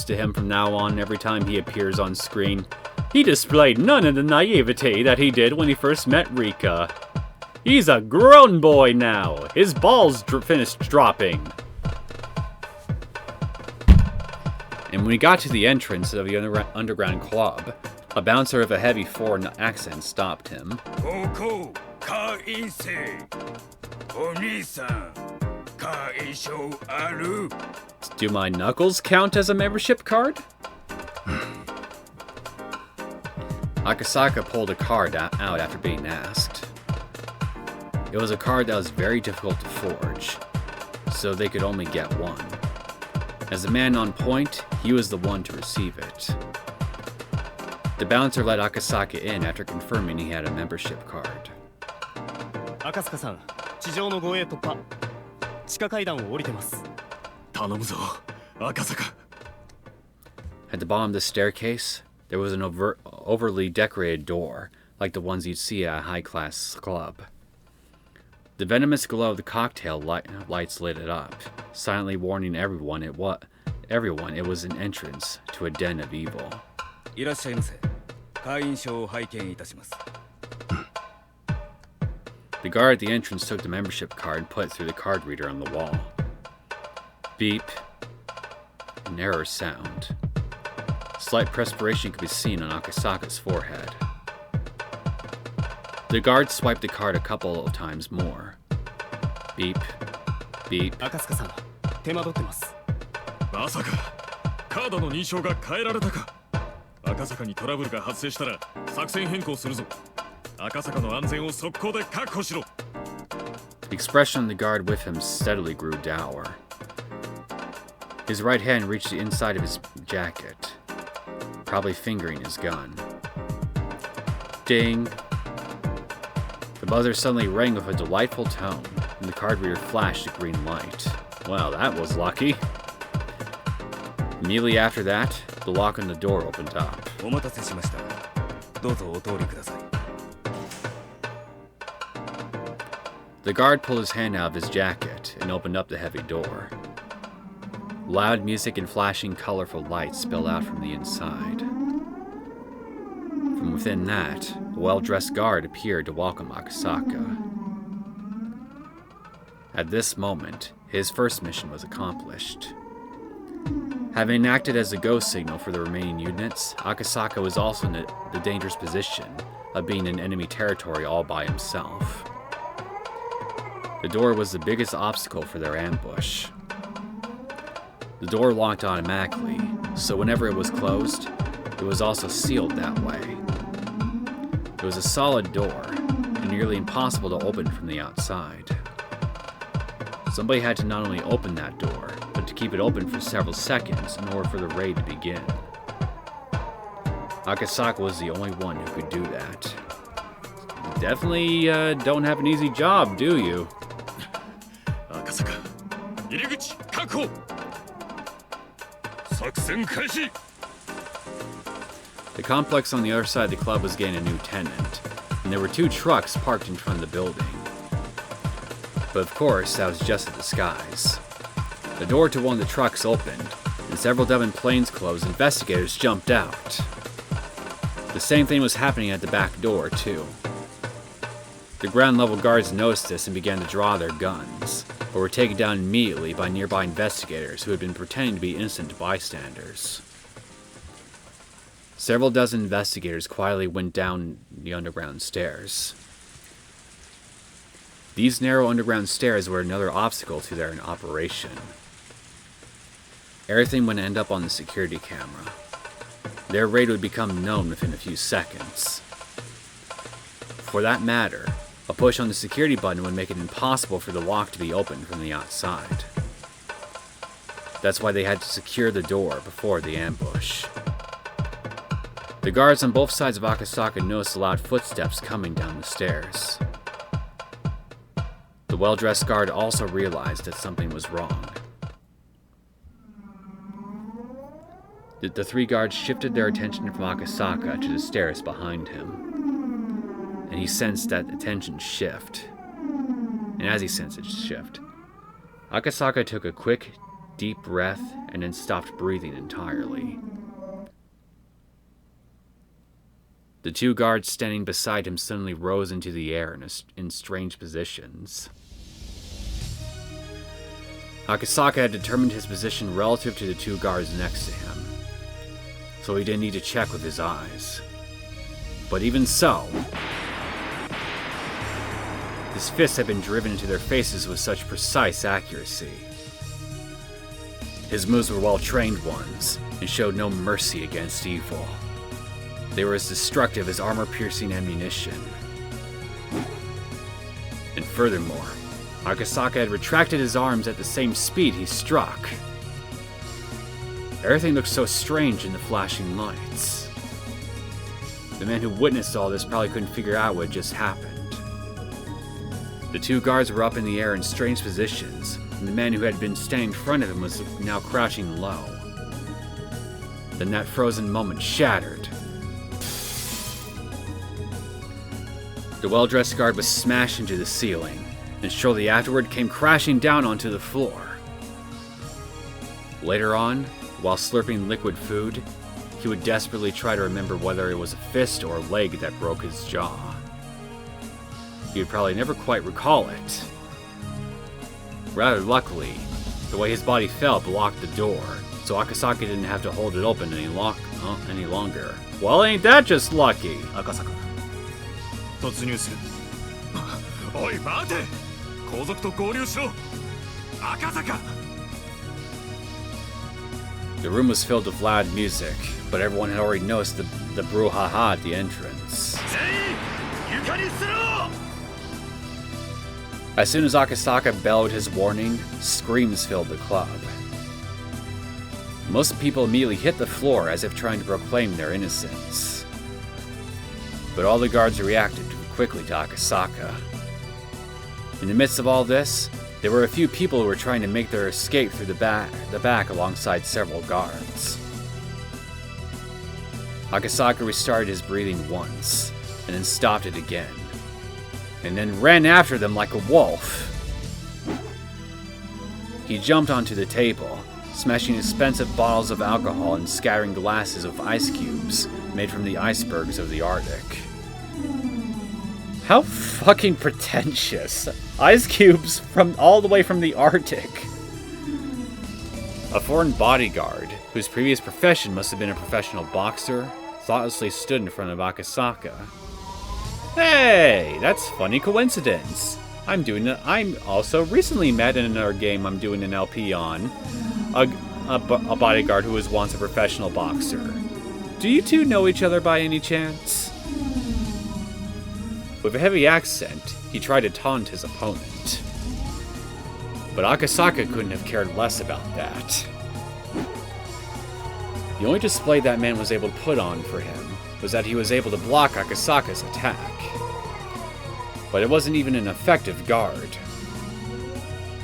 to him from now on every time he appears on screen? He displayed none of the naivete that he did when he first met Rika. He's a grown boy now. His balls finished dropping. And when he got to the entrance of the underground club, a bouncer with a heavy foreign accent stopped him. Do my knuckles count as a membership card? Akasaka pulled a card out after being asked. It was a card that was very difficult to forge, so they could only get one. As a man on point, he was the one to receive it. The bouncer let Akasaka in after confirming he had a membership card. 赤塚さん、地上の護衛突破。地下階段を降りてます。頼むぞ、赤坂。At the bottom of the staircase, there was an overly decorated door, like the ones you'd see at a high-class club. The venomous glow of the cocktail lights lit it up, silently warning everyone it was an entrance to a den of evil. いらっしゃいませ。会員証を拝見いたします。The guard at the entrance took the membership card and put it through the card reader on the wall. Beep. An error sound. Slight perspiration could be seen on Akasaka's forehead. The guard swiped the card a couple of times more. Beep. Beep. 赤塚さん、手間取ってます。まさかカードの認証が変えられたか。赤坂にトラブルが発生したら作戦変更するぞ。赤坂の安全を速攻で確保しろ。 The expression on the guard with him steadily grew dour. His right hand reached the inside of his jacket, probably fingering his gun. Ding! The buzzer suddenly rang with a delightful tone, and the card reader flashed a green light. Well, that was lucky. Immediately after that, the lock on the door opened up. お待たせしました。どうぞお通りください。 The guard pulled his hand out of his jacket and opened up the heavy door. Loud music and flashing colorful lights spilled out from the inside. From within that, a well-dressed guard appeared to welcome Akasaka. At this moment, his first mission was accomplished. Having acted as a go signal for the remaining units, Akasaka was also in the dangerous position of being in enemy territory all by himself. The door was the biggest obstacle for their ambush. The door locked automatically, so whenever it was closed, it was also sealed that way. It was a solid door, and nearly impossible to open from the outside. Somebody had to not only open that door, but to keep it open for several seconds in order for the raid to begin. Akasaka was the only one who could do that. You definitely don't have an easy job, do you? Akasaka, 入り口確保。作戦開始。 The complex on the other side of the club was getting a new tenant, and there were 2 trucks parked in front of the building. But of course, that was just a disguise. The door to one of the trucks opened, and several Devon plainclothes investigators jumped out. The same thing was happening at the back door, too. The ground-level guards noticed this and began to draw their guns, but were taken down immediately by nearby investigators who had been pretending to be innocent bystanders. Several dozen investigators quietly went down the underground stairs. These narrow underground stairs were another obstacle to their operation. Everything would end up on the security camera. Their raid would become known within a few seconds. For that matter, a push on the security button would make it impossible for the lock to be opened from the outside. That's why they had to secure the door before the ambush. The guards on both sides of Akasaka noticed loud footsteps coming down the stairs. The well-dressed guard also realized that something was wrong. The 3 guards shifted their attention from Akasaka to the stairs behind him, and he sensed that attention shift. And as he sensed it shift, Akasaka took a quick, deep breath and then stopped breathing entirely. The 2 guards standing beside him suddenly rose into the air in strange positions. Akasaka had determined his position relative to the 2 guards next to him, so he didn't need to check with his eyes. But even so, his fists had been driven into their faces with such precise accuracy. His moves were well-trained ones, and showed no mercy against evil. They were as destructive as armor-piercing ammunition. And furthermore, Akasaka had retracted his arms at the same speed he struck. Everything looked so strange in the flashing lights. The man who witnessed all this probably couldn't figure out what had just happened. The 2 guards were up in the air in strange positions, and the man who had been standing in front of him was now crouching low. Then that frozen moment shattered. The well-dressed guard was smashed into the ceiling, and shortly afterward came crashing down onto the floor. Later on, while slurping liquid food, he would desperately try to remember whether it was a fist or a leg that broke his jaw. he would probably never quite recall it. Rather luckily, the way his body fell blocked the door, so Akasaka didn't have to hold it open any longer. Well, ain't that just lucky? 赤坂突入する。おい待て、後続と合流しろ。赤坂。 The room was filled with loud music, but everyone had already noticed the brouhaha at the entrance. 全員床に捨てろ。 As soon as Akasaka bellowed his warning, screams filled the club. Most people immediately hit the floor as if trying to proclaim their innocence. But all the guards reacted quickly to Akasaka. In the midst of all this, there were a few people who were trying to make their escape through the back alongside several guards. Akasaka restarted his breathing once, and then stopped it again, and then ran after them like a wolf. He jumped onto the table, smashing expensive bottles of alcohol and scattering glasses of ice cubes made from the icebergs of the Arctic. How fucking pretentious. Ice cubes from all the way from the Arctic. A foreign bodyguard, whose previous profession must have been a professional boxer, thoughtlessly stood in front of Akasaka. Hey, that's funny coincidence. I'm also recently met in another game I'm doing an LP on. A bodyguard who was once a professional boxer. Do you two know each other by any chance? With a heavy accent, he tried to taunt his opponent. But Akasaka couldn't have cared less about that. The only display that man was able to put on for him was that he was able to block Akasaka's attack. But it wasn't even an effective guard.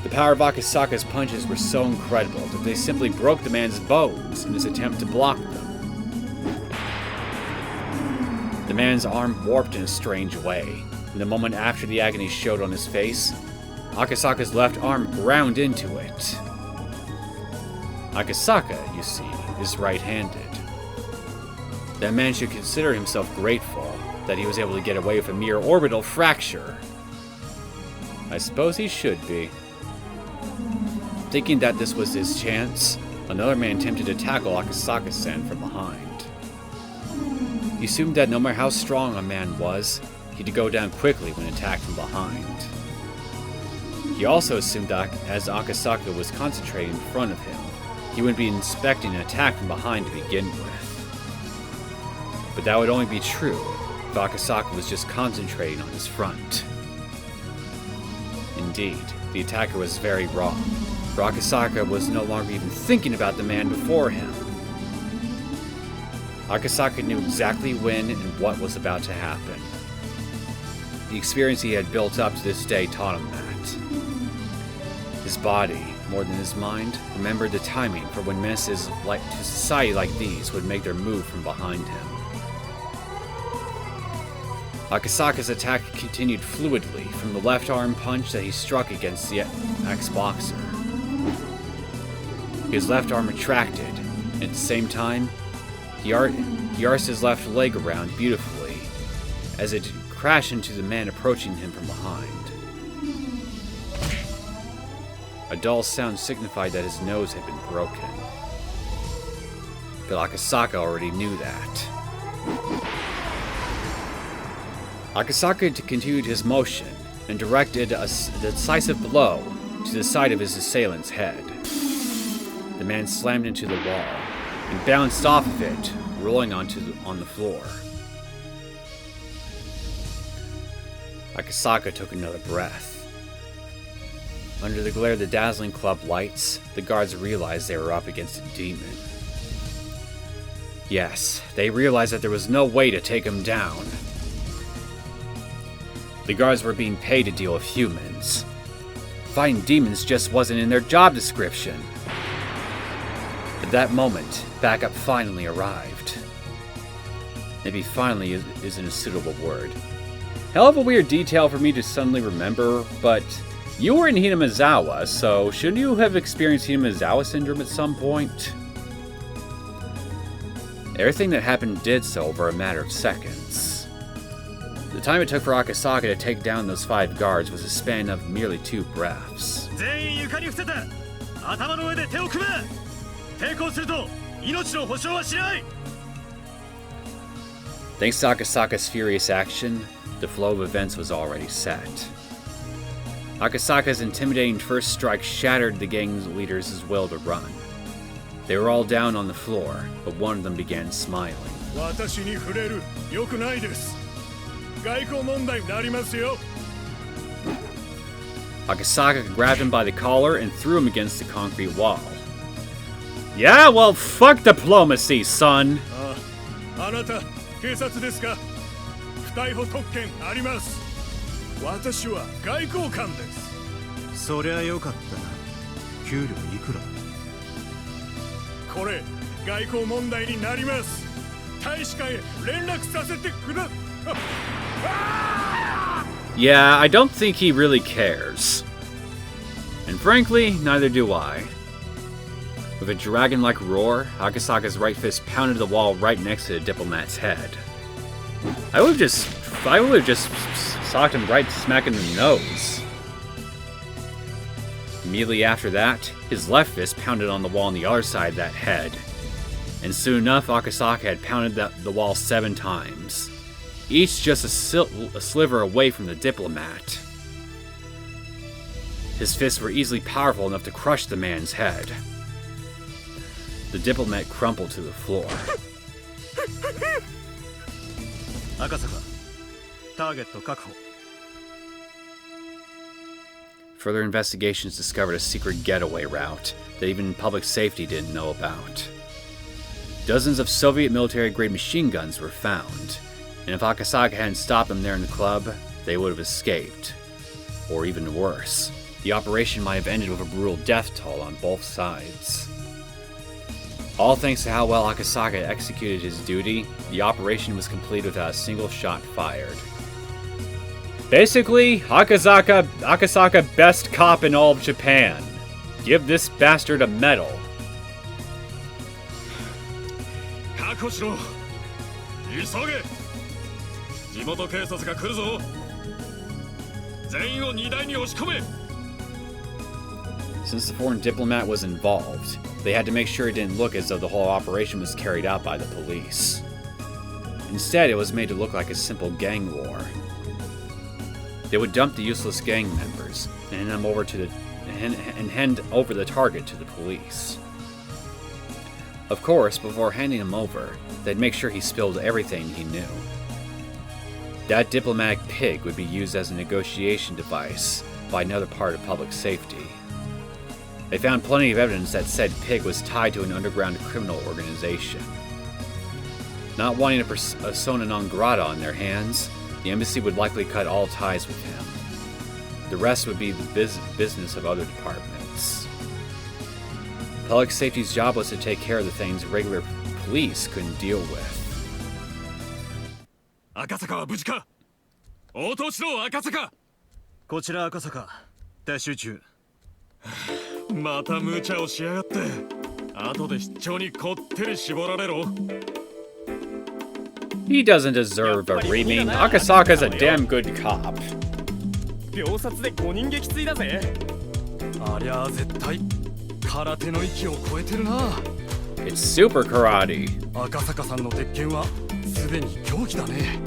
The power of Akasaka's punches were so incredible that they simply broke the man's bones in his attempt to block them. The man's arm warped in a strange way, and the moment after the agony showed on his face, Akasaka's left arm ground into it. Akasaka, you see, is right-handed. That man should consider himself grateful that he was able to get away with a mere orbital fracture. I suppose he should be. Thinking that this was his chance, another man attempted to tackle Akasaka-san from behind. He assumed that no matter how strong a man was, he'd go down quickly when attacked from behind. He also assumed that as Akasaka was concentrating in front of him, he wouldn't be inspecting an attack from behind to begin with. But that would only be true if Akasaka was just concentrating on his front. Indeed, the attacker was very wrong, for Akasaka was no longer even thinking about the man before him. Akasaka knew exactly when and what was about to happen. The experience he had built up to this day taught him that. His body, more than his mind, remembered the timing for when menaces to society like these would make their move from behind him. Akasaka's attack continued fluidly from the left arm punch that he struck against the ex-boxer. His left arm retracted, and at the same time, he arced his left leg around beautifully, as it crashed into the man approaching him from behind. A dull sound signified that his nose had been broken. But Akasaka already knew that. Akasaka continued his motion and directed a decisive blow to the side of his assailant's head. The man slammed into the wall and bounced off of it, rolling on the floor. Akasaka took another breath. Under the glare of the dazzling club lights, the guards realized they were up against a demon. Yes, they realized that there was no way to take him down. The guards were being paid to deal with humans. Fighting demons just wasn't in their job description. At that moment, backup finally arrived. Maybe finally isn't a suitable word. Hell of a weird detail for me to suddenly remember, but you were in Hinamizawa, so shouldn't you have experienced Hinamizawa syndrome at some point? Everything that happened did so over a matter of seconds. The time it took for Akasaka to take down those 5 guards was a span of merely 2 breaths. 全員床に伏せて頭の上で手を組め抵抗すると命の保証はしない Thanks to Akasaka's furious action, the flow of events was already set. Akasaka's intimidating first strike shattered the gang leaders' will to run. They were all down on the floor, but one of them began smiling. 私に触れる良くないです。外交問題になりますよ。 Akasaka grabbed him by the collar and threw him against the concrete wall. Yeah, well, fuck diplomacy, son. あなた警察ですか？不逮捕特権あります。私は外交官です。そりゃよかったな。給料いくら？これ外交問題になります。大使館へ連絡させてくだ。Yeah, I don't think he really cares. And frankly, neither do I. With a dragon-like roar, Akasaka's right fist pounded the wall right next to the diplomat's head. I would have just socked him right smack in the nose. Immediately after that, his left fist pounded on the wall on the other side of that head. And soon enough, Akasaka had pounded the wall 7 times. Each just a sliver away from the diplomat. His fists were easily powerful enough to crush the man's head. The diplomat crumpled to the floor. 赤坂、ターゲット確保。 Further investigations discovered a secret getaway route that even public safety didn't know about. Dozens of Soviet military-grade machine guns were found, and if Akasaka hadn't stopped them there in the club, they would have escaped. Or even worse, the operation might have ended with a brutal death toll on both sides. All thanks to how well Akasaka executed his duty, the operation was completed without a single shot fired. Basically, Akasaka best cop in all of Japan. Give this bastard a medal. 確保しろ。急げ。地元警察が来るぞ。全員を荷台に押し込め。 Since the foreign diplomat was involved, they had to make sure it didn't look as though the whole operation was carried out by the police. Instead, it was made to look like a simple gang war. They would dump the useless gang members and hand over the target to the police. Of course, before handing him over, they'd make sure he spilled everything he knew. That diplomatic pig would be used as a negotiation device by another part of public safety. They found plenty of evidence that said Pig was tied to an underground criminal organization. Not wanting a persona non grata on their hands, the embassy would likely cut all ties with him. The rest would be the business of other departments. Public safety's job was to take care of the things regular police couldn't deal with. 赤坂は無事か？応答しろ、赤坂。こちら赤坂、撤収中。また無茶をしやがって。後で出張にこってり絞られろ。He doesn't deserve a reaming. Akasaka's a damn good cop. 秒殺で5人撃墜だぜ。ありゃあ絶対空手の域を超えてるな。It's super karate. 赤坂さんの鉄拳はすでに狂気だね。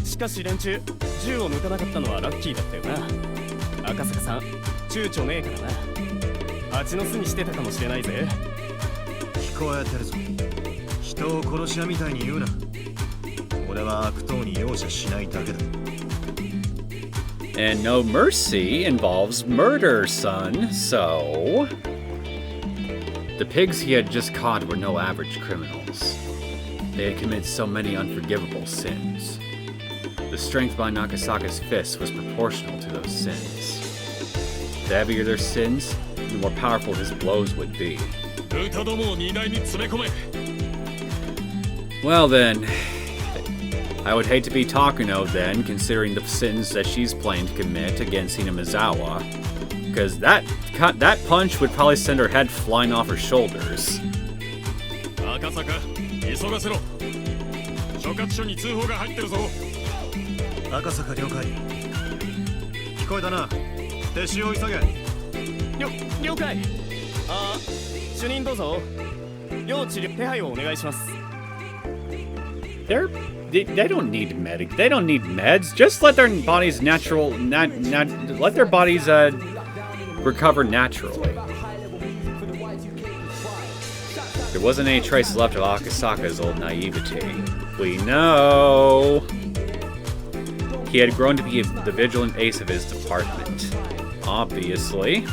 しかし連中、銃を抜かなかったのはラッキーだったよな。赤坂さん、躊躇ねえからな。蜂の巣にしてたかもしれないぜ。聞こえてるぞ。人を殺し屋みたいに言うな。俺は悪党に容赦しないだけだ。And no mercy involves murder, son, so... The pigs he had just caught were no average criminals. They had committed so many unforgivable sins. The strength behind Akasaka's fists was proportional to those sins. The heavier their sins, the more powerful his blows would be. Well then, I would hate to be Takuno then, considering the sins that she's planning to commit against Hinamizawa, because that punch would probably send her head flying off her shoulders. 赤坂了解。聞こえたな。撤収を急げ。了解。主任どうぞ。要治療手配をお願いします。They don't need they don't need meds. Just let their bodies let their bodies recover naturally. There wasn't any trace left of Akasaka's old naivety. We know he had grown to be the vigilant ace of his department. Obviously.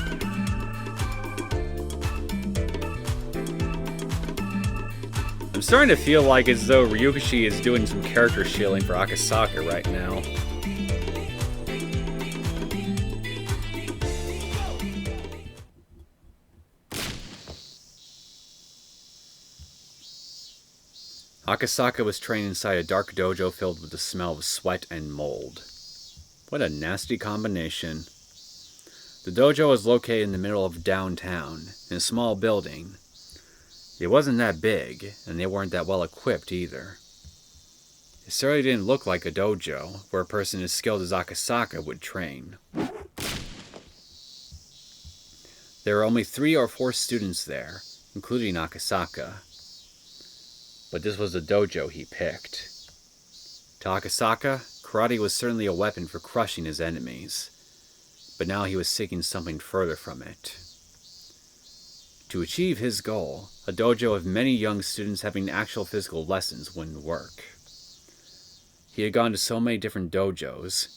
I'm starting to feel like as though Ryukishi is doing some character shielding for Akasaka right now. Akasaka was trained inside a dark dojo filled with the smell of sweat and mold. What a nasty combination. The dojo was located in the middle of downtown, in a small building. It wasn't that big, and they weren't that well equipped either. It certainly didn't look like a dojo, where a person as skilled as Akasaka would train. There were only 3 or 4 students there, including Akasaka. But this was the dojo he picked. To Akasaka, karate was certainly a weapon for crushing his enemies, but now he was seeking something further from it. To achieve his goal, a dojo of many young students having actual physical lessons wouldn't work. He had gone to so many different dojos,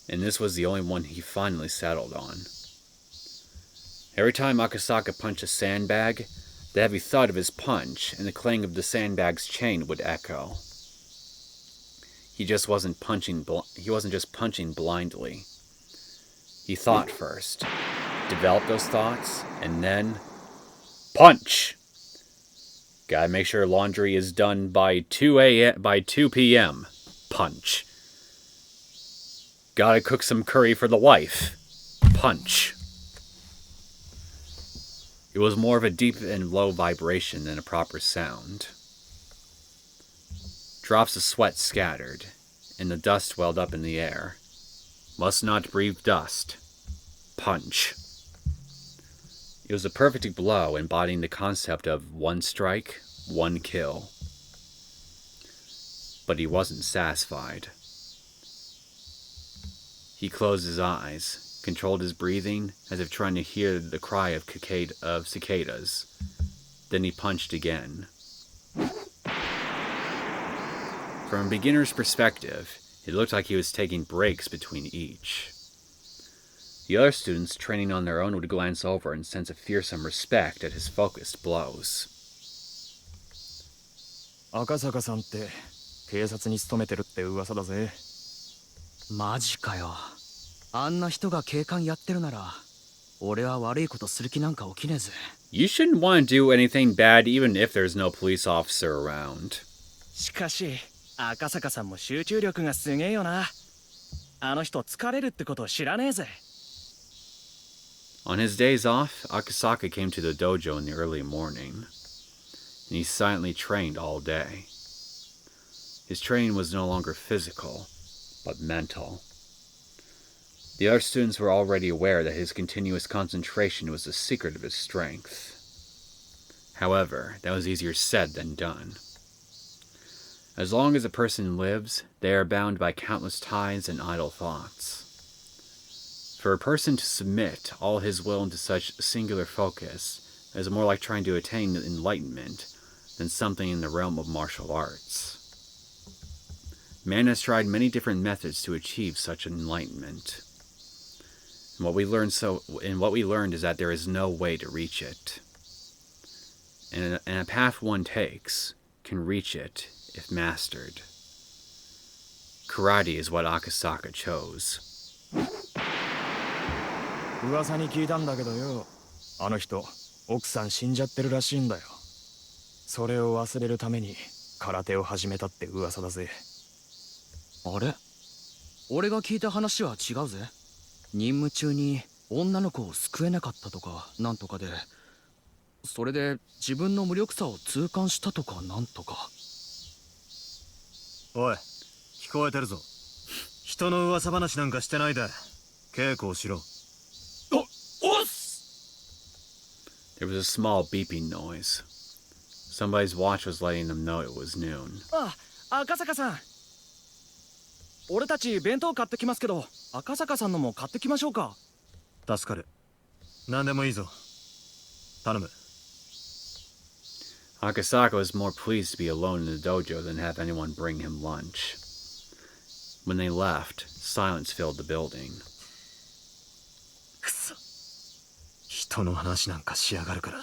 and this was the only one he finally settled on. Every time Akasaka punched a sandbag, the heavy thud of his punch and the clang of the sandbag's chain would echo. He just wasn't just punching blindly. He thought first, developed those thoughts, and then punch. Gotta make sure laundry is done by 2 p.m. Punch. Gotta cook some curry for the wife. Punch. It was more of a deep and low vibration than a proper sound. Drops of sweat scattered, and the dust welled up in the air. Must not breathe dust. Punch. It was a perfect blow embodying the concept of one strike, one kill. But he wasn't satisfied. He closed his eyes, controlled his breathing, as if trying to hear the cry of cicadas. Then he punched again. From a beginner's perspective, it looked like he was taking breaks between each. The other students training on their own would glance over and sense a fearsome respect at his focused blows. 赤坂さんって警察に勤めてるって噂だぜ。マジかよ。あんな人が警官やってるなら、俺は悪いことする気なんか起きねえぜ。You shouldn't want to do anything bad even if there's no police officer around. しかし、赤坂さんも集中力がすげえよな。あの人疲れるってことを知らねえぜ。On his days off, Akasaka came to the dojo in the early morning, and he silently trained all day. His training was no longer physical, but mental. The other students were already aware that his continuous concentration was the secret of his strength. However, that was easier said than done. As long as a person lives, they are bound by countless ties and idle thoughts. For a person to submit all his will into such singular focus is more like trying to attain enlightenment than something in the realm of martial arts. Man has tried many different methods to achieve such enlightenment. And what we learned is that there is no way to reach it. And a path one takes can reach it if mastered. Karate is what Akasaka chose. 噂に聞いたんだけどよ、あの人奥さん死んじゃってるらしいんだよ。それを忘れるために空手を始めたって噂だぜ。あれ？俺が聞いた話は違うぜ。任務中に女の子を救えなかったとかなんとかで、それで自分の無力さを痛感したとかなんとか。おい、聞こえてるぞ。人の噂話なんかしてないで稽古をしろ。おっす。 There was a small beeping noise. Somebody's watch was letting them know it was noon. 赤坂さん、俺たち弁当買ってきますけど、赤坂さんのも買ってきましょうか。助かる。何でもいいぞ。頼む。Akasaka was more pleased to be alone in the dojo than have anyone bring him lunch. When they left, silence filled the building. くそ。人の話なんかしやがるから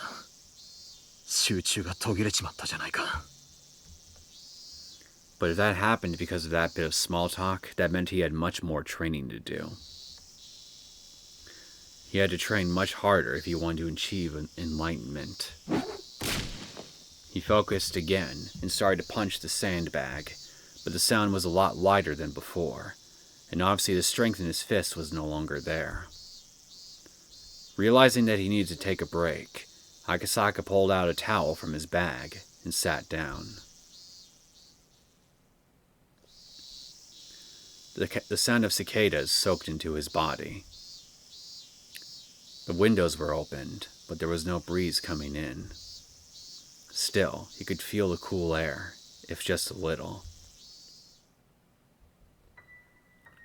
集中が途切れちまったじゃないか。But if that happened because of that bit of small talk, that meant he had much more training to do. He had to train much harder if he wanted to achieve enlightenment. He focused again and started to punch the sandbag, but the sound was a lot lighter than before, and obviously the strength in his fist was no longer there. Realizing that he needed to take a break, Akasaka pulled out a towel from his bag and sat down. The sound of cicadas soaked into his body. The windows were opened, but there was no breeze coming in. Still, he could feel the cool air, if just a little.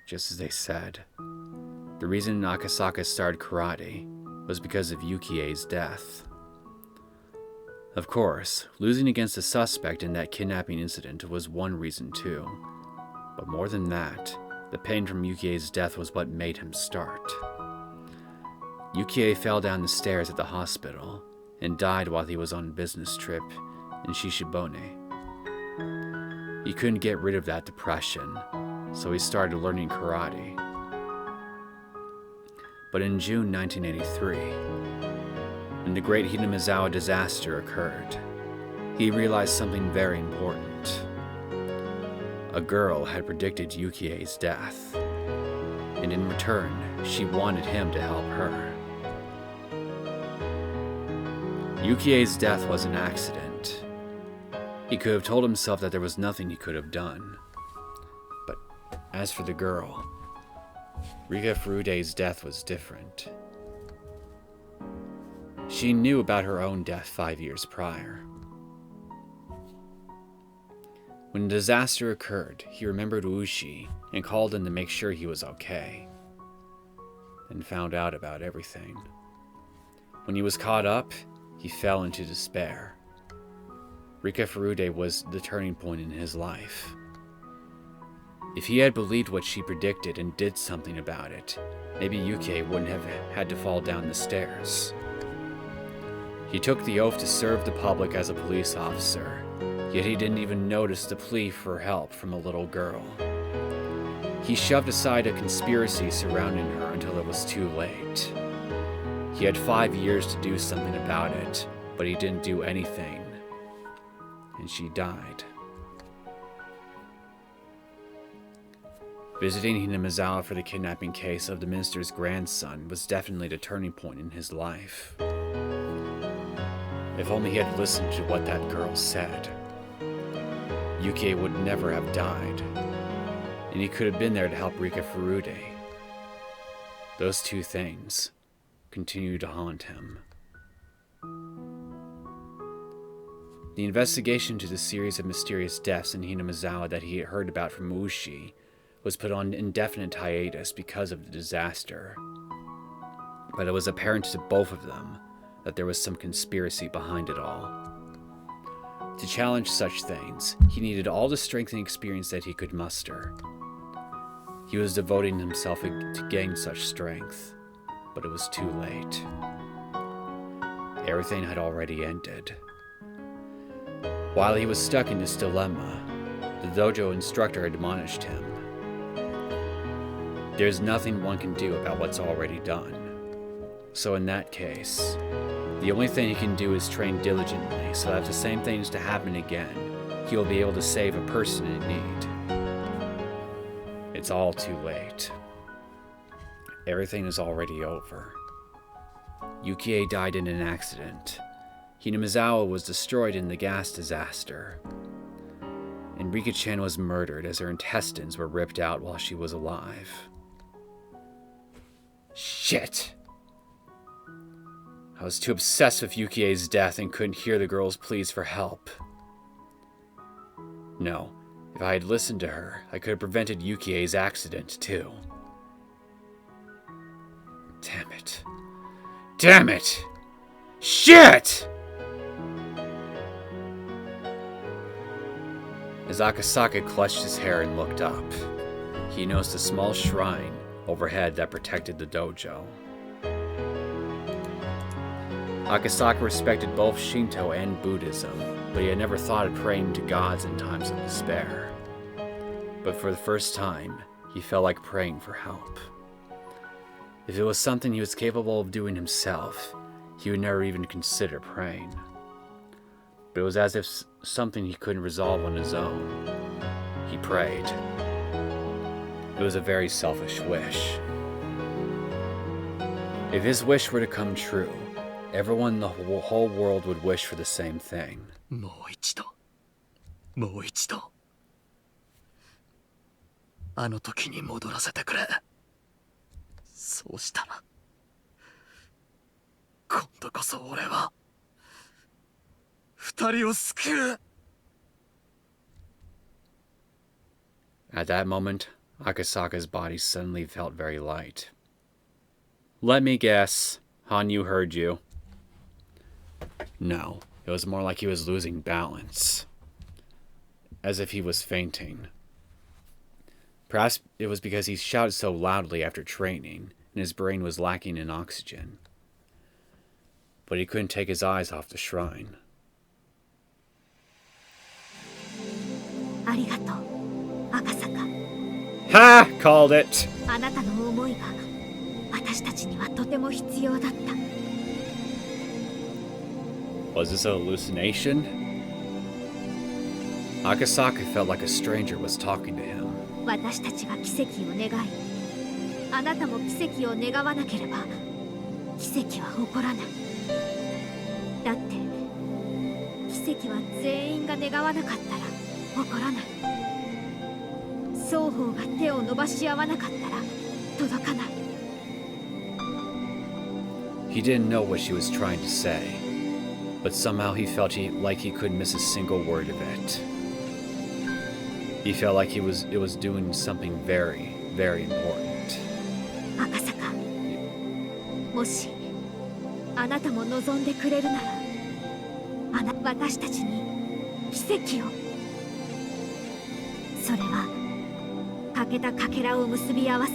Just as they said, the reason Akasaka started karate was because of Yukie's death. Of course, losing against the suspect in that kidnapping incident was one reason too. But more than that, the pain from Yukie's death was what made him start. Yukie fell down the stairs at the hospital and died while he was on a business trip in Shishibone. He couldn't get rid of that depression, so he started learning karate. But in June 1983, when the Great Hinamizawa disaster occurred, he realized something very important. A girl had predicted Yukie's death, and in return, she wanted him to help her. Yukie's death was an accident. He could have told himself that there was nothing he could have done. But as for the girl, Rika Furude's death was different. She knew about her own death 5 years prior. When the disaster occurred, he remembered Ushi and called in to make sure he was okay, and found out about everything. When he was caught up, he fell into despair. Rika Furude was the turning point in his life. If he had believed what she predicted and did something about it, maybe Yukie wouldn't have had to fall down the stairs. He took the oath to serve the public as a police officer, yet he didn't even notice the plea for help from a little girl. He shoved aside a conspiracy surrounding her until it was too late. He had 5 years to do something about it, but he didn't do anything, and she died. Visiting Hinamizawa for the kidnapping case of the minister's grandson was definitely the turning point in his life. If only he had listened to what that girl said, Yukie would never have died, and he could have been there to help Rika Furude. Those two things continue to haunt him. The investigation into the series of mysterious deaths in Hinamizawa that he had heard about from Ushi was put on indefinite hiatus because of the disaster. But it was apparent to both of them that there was some conspiracy behind it all. To challenge such things, he needed all the strength and experience that he could muster. He was devoting himself to gain such strength, but it was too late. Everything had already ended. While he was stuck in this dilemma, the dojo instructor had admonished him. There's nothing one can do about what's already done. So in that case, the only thing he can do is train diligently so that if the same thing is to happen again, he will be able to save a person in need. It's all too late. Everything is already over. Yukie died in an accident. Hinamizawa was destroyed in the gas disaster. and Rika-chan was murdered as her intestines were ripped out while she was alive. Shit! I was too obsessed with Yukie's death and couldn't hear the girl's pleas for help. No, if I had listened to her, I could have prevented Yukie's accident, too. Damn it. Damn it! Shit! As Akasaka clutched his hair and looked up, he noticed a small shrine overhead that protected the dojo. Akasaka respected both Shinto and Buddhism, but he had never thought of praying to gods in times of despair. But for the first time, he felt like praying for help. If it was something he was capable of doing himself, he would never even consider praying. But it was as if something he couldn't resolve on his own. He prayed. It was a very selfish wish. If his wish were to come true, everyone in the whole world would wish for the same thing. もう一度もう一度あの時に戻らせてくれ。そうしたら今度こそ俺は二人を救う。 At that moment, Akasaka's body suddenly felt very light. Let me guess, Hanyu heard you. No, it was more like he was losing balance. As if he was fainting. Perhaps it was because he shouted so loudly after training, and his brain was lacking in oxygen. But he couldn't take his eyes off the shrine. ありがとう、赤坂。 Ha! Called it! あなたの思いが私たちにはとても必要だった。 Was this a hallucination? Akasaka felt like a stranger was talking to him. 私たちが奇跡を願い、あなたも奇跡を願わなければ奇跡は起こらない。だって奇跡は全員が願わなかったら起こらない。双方が手を伸ばし合わなかったら届かない。 He didn't know what she was trying to say, but somehow he felt like he couldn't miss a single word of it. He felt like it was doing something very, very important. 赤坂、もしあなたも望んでくれるなら、私たちに奇跡を。それは欠けたかけらを結び合わせ、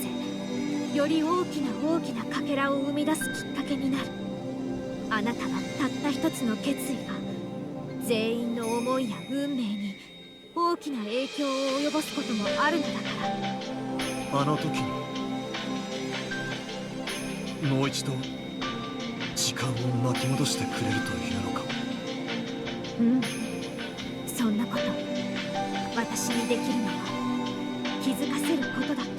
より大きな大きなかけらを生み出すきっかけになる。あなたはたった一つの決意が全員の思いや運命に大きな影響を及ぼすこともあるのだから。あの時にもう一度時間を巻き戻してくれるというのか。うん、そんなこと私にできるのは気づかせることだけ。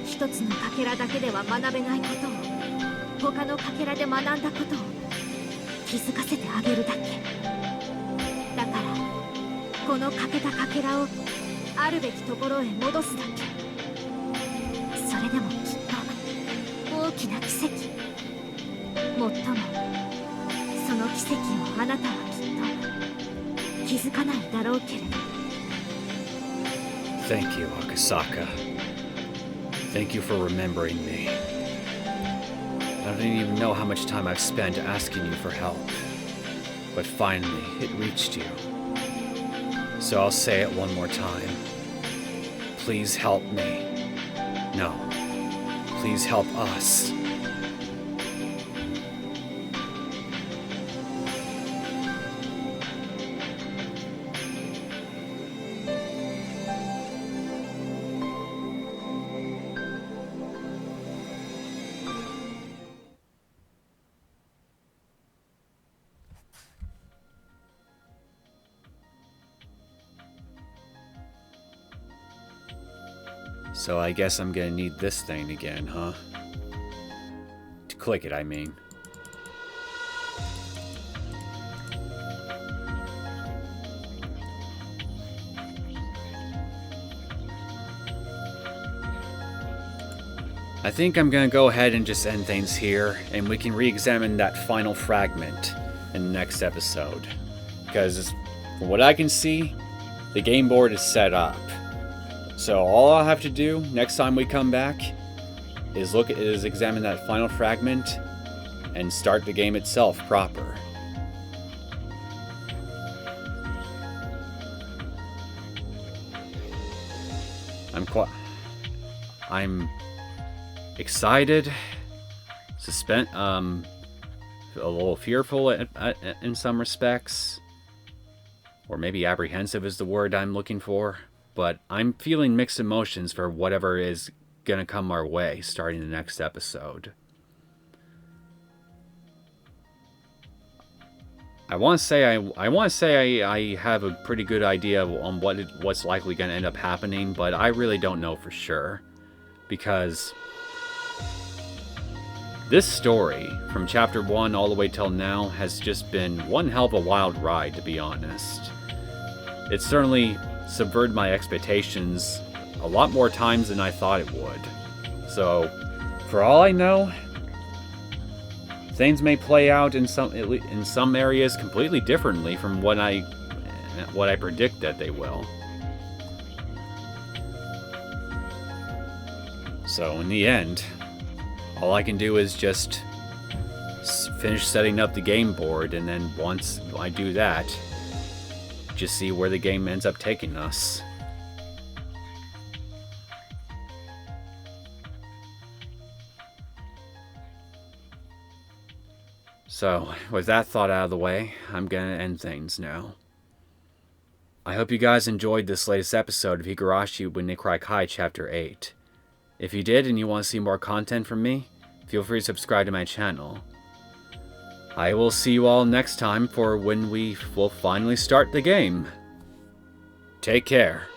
一つのかけらだけでは学べないことを他のかけらで学んだことを気づかせてあげるだけ。だからこの欠けたかけらをあるべきところへ戻すだけ。それでもきっと大きな奇跡、もっともその奇跡をあなたはきっと気づかないだろうけれど。 Thank you, Akasaka. Thank you for remembering me. I don't even know how much time I've spent asking you for help. But finally, it reached you. So I'll say it one more time. Please help me. No. Please help us. So I guess I'm gonna need this thing again, huh? To click it, I mean. I think I'm gonna go ahead and just end things here, and we can re-examine that final fragment in the next episode. Because from what I can see, the game board is set up. So all I'll have to do next time we come back is examine that final fragment and start the game itself proper. I'm excited, a little fearful in some respects, or maybe apprehensive is the word I'm looking for, but I'm feeling mixed emotions for whatever is gonna come our way starting the next episode. I want to say I have a pretty good idea on what's likely going to end up happening, but I really don't know for sure, because this story from chapter 1 all the way till now has just been one hell of a wild ride, to be honest. It certainly subverted my expectations a lot more times than I thought it would. So, for all I know, things may play out in some areas completely differently from what I predict that they will. So in the end, all I can do is just finish setting up the game board, and then once I do that, just see where the game ends up taking us. So, with that thought out of the way, I'm gonna end things now. I hope you guys enjoyed this latest episode of Higurashi when Nichirai Kai Chapter 8. If you did and you want to see more content from me, feel free to subscribe to my channel. I will see you all next time for when we will finally start the game. Take care.